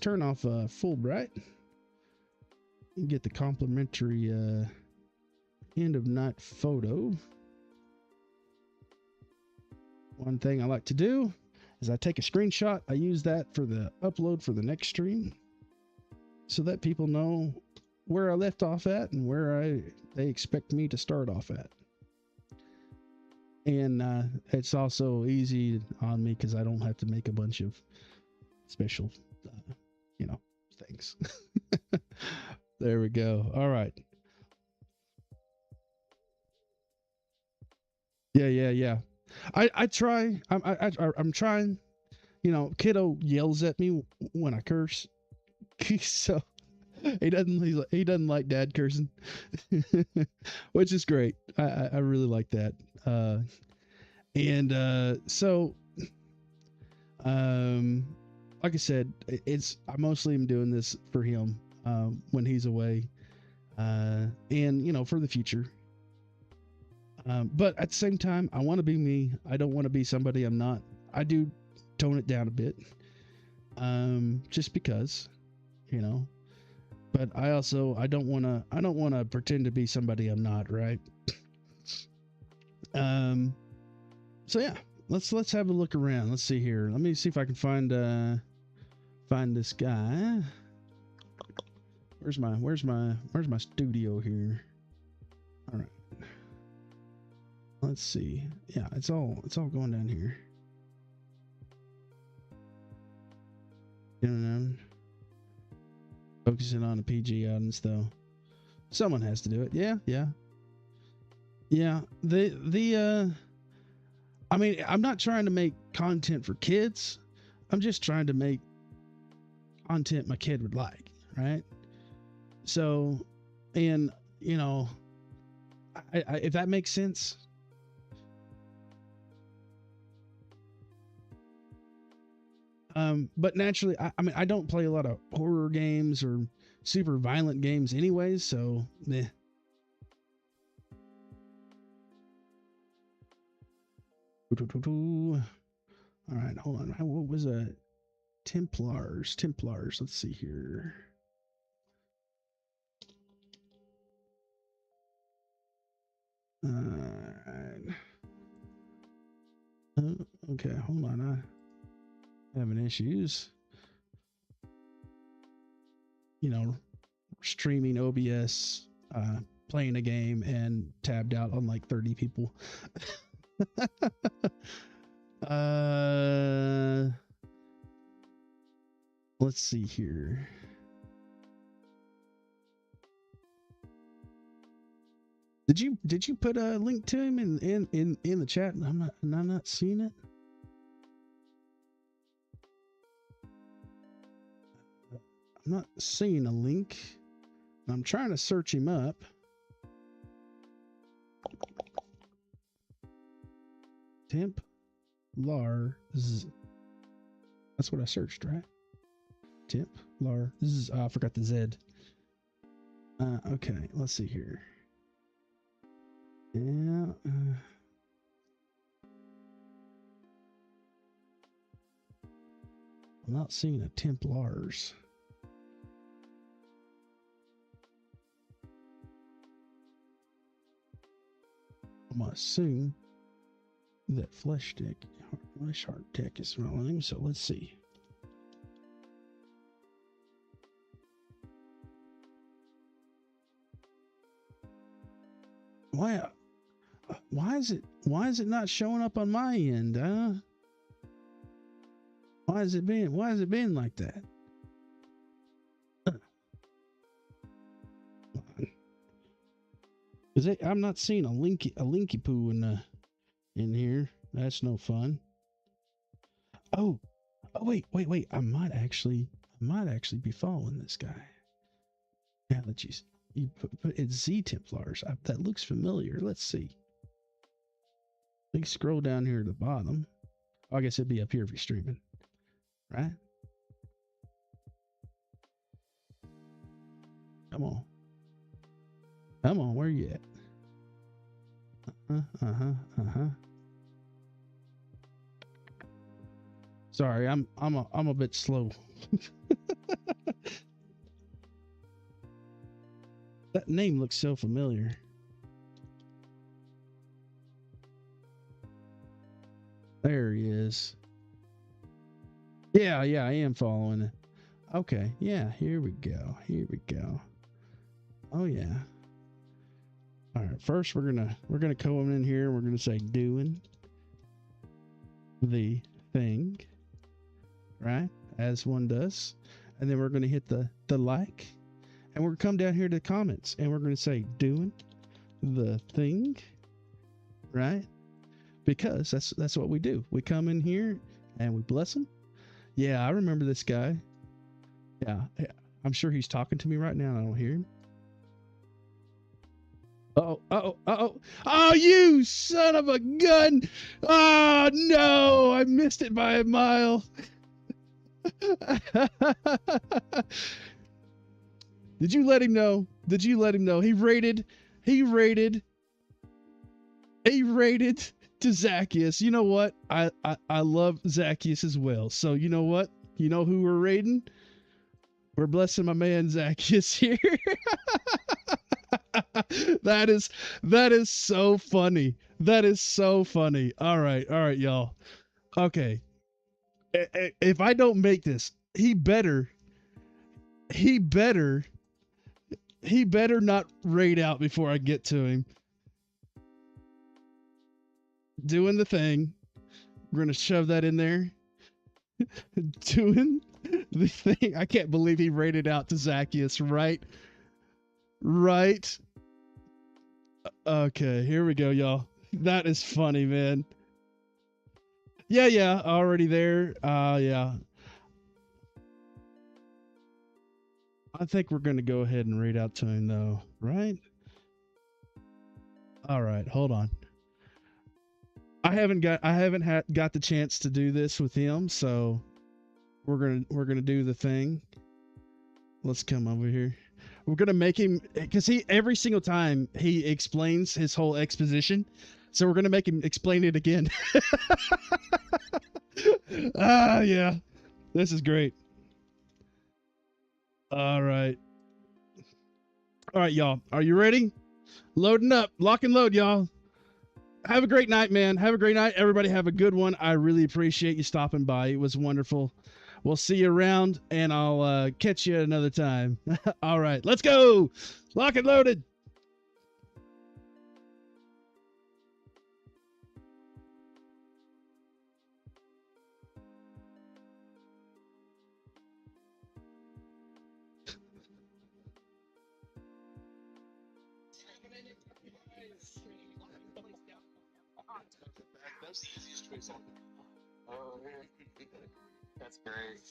turn off Fulbright and get the complimentary end of night photo. One thing I like to do is I take a screenshot. I use that for the upload for the next stream, so that people know where I left off at and where they expect me to start off at. And it's also easy on me because I don't have to make a bunch of special, things. There we go. All right. Yeah. I try. I'm trying. Kiddo yells at me when I curse, so he doesn't like dad cursing, which is great. I really like that. So like I said, I mostly am doing this for him when he's away, and for the future. But at the same time, I want to be me. I don't want to be somebody I'm not. I do tone it down a bit, just because, But I don't want to pretend to be somebody I'm not, right? So yeah, let's have a look around. Let's see here. Let me see if I can find this guy. Where's my studio here? All right. Let's see. Yeah, it's all going down here. You know, focusing on the PG audience though. Someone has to do it. Yeah. I mean, I'm not trying to make content for kids. I'm just trying to make content my kid would like, right? So, and you know, I if that makes sense. But naturally, I mean, I don't play a lot of horror games or super violent games anyways, so meh. All right, hold on. What was a Templars? Let's see here. All right. Okay, hold on. I'm having issues. You know, streaming OBS, playing a game, and tabbed out on like 30 people. Let's see here. Did you put a link to him in the chat? I'm not seeing it. I'm not seeing a link. I'm trying to search him up. Templars. That's what I searched, right? Templars. I forgot the Z. Okay, let's see here. Yeah. I'm not seeing a Templars. I'm gonna assume that Flesh Heart Tech is running, so let's see. Why is it not showing up on my end? Why has it been like that? Because I'm not seeing a linky poo in here. That's no fun. Oh wait. I might actually be following this guy. Yeah, that you put it's Z Templars. That looks familiar. Let's see. Let me scroll down here to the bottom. I guess it'd be up here if you're streaming, right? Come on, where you at? Sorry, I'm a bit slow. That name looks so familiar. There he is. Yeah, I am following it. Okay, yeah, here we go. Oh yeah. All right, first we're gonna come in here and we're gonna say doing the thing, right? As one does. And then we're gonna hit the like, and we're gonna come down here to the comments and we're gonna say doing the thing, right? Because that's what we do. We come in here and we bless them. Yeah, I remember this guy. Yeah, I'm sure he's talking to me right now and I don't hear him. Oh, you son of a gun! Oh no, I missed it by a mile. Did you let him know? He rated to Zacchaeus. You know what? I love Zacchaeus as well. So you know what? You know who we're rating? We're blessing my man Zacchaeus here. that is that is so funny. That is so funny. All right, y'all. Okay, if I don't make this, he better, he better not raid out before I get to him. Doing the thing. We're gonna shove that in there. Doing the thing. I can't believe he raided out to Zacchaeus. Right. Right. Okay, here we go, y'all. That is funny, man. Yeah, yeah, already there. Yeah. I think we're gonna go ahead and read out to him though, right? All right, hold on. I haven't got the chance to do this with him, so we're gonna do the thing. Let's come over here. We're gonna make him, because he every single time he explains his whole exposition, so we're gonna make him explain it again. Yeah, this is great. All right, all right, y'all. Are you ready? Loading up, lock and load, y'all. Have a great night, man. Have a great night. Everybody have a good one. I really appreciate you stopping by. It was wonderful. We'll see you around, and I'll catch you another time. All right, let's go. Lock and loaded. That's the easiest choice. Oh, that's great.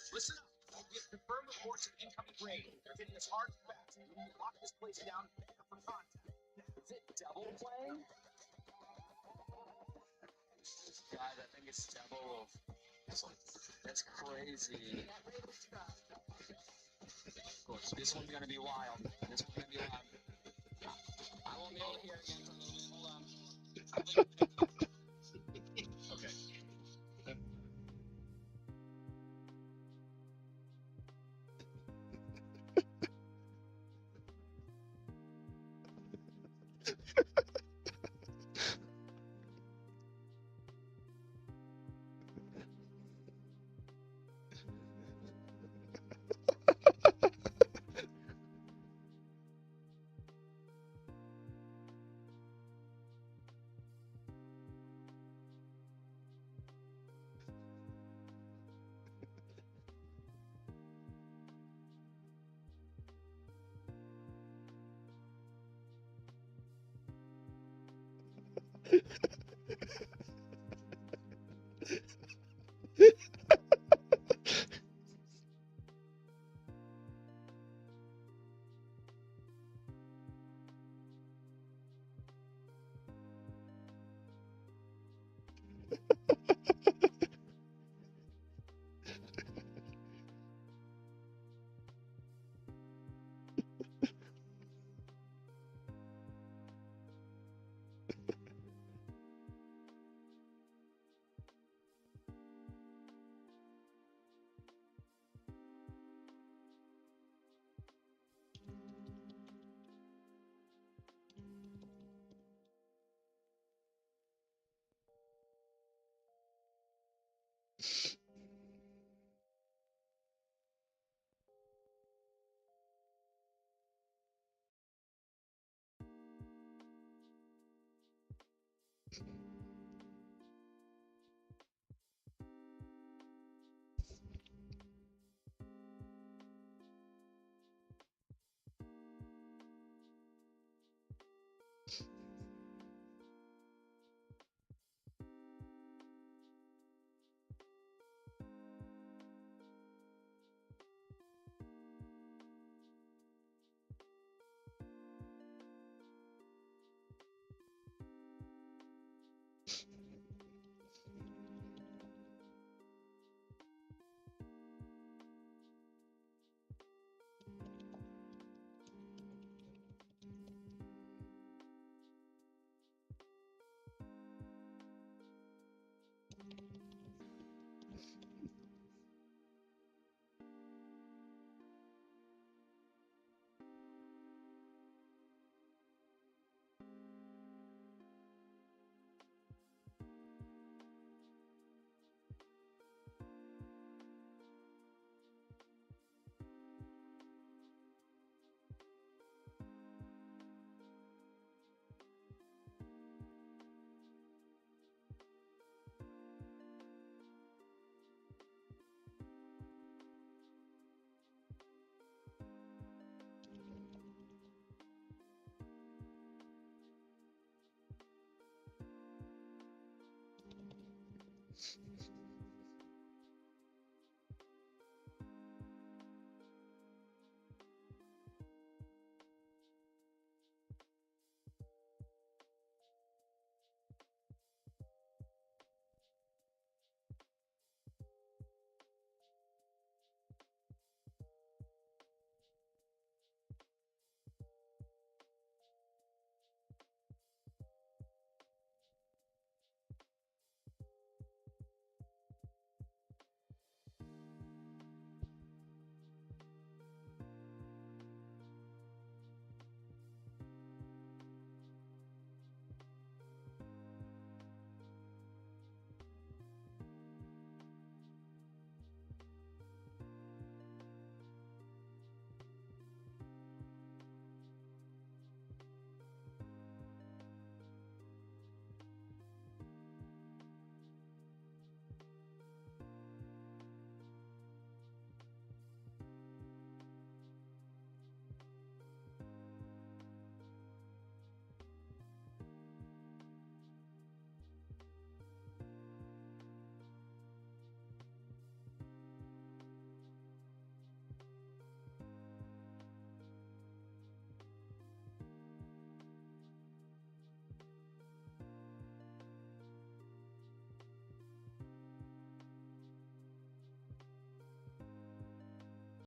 Listen up. We have confirmed reports of incoming rain. They're hitting us hard and fast. We need to lock this place down for contact. Is it double playing? Guys, I think it's double. That's crazy. Of course, this one's gonna be wild. This one's gonna be wild. I won't be able to hear again for a little bit. Hold on. Okay.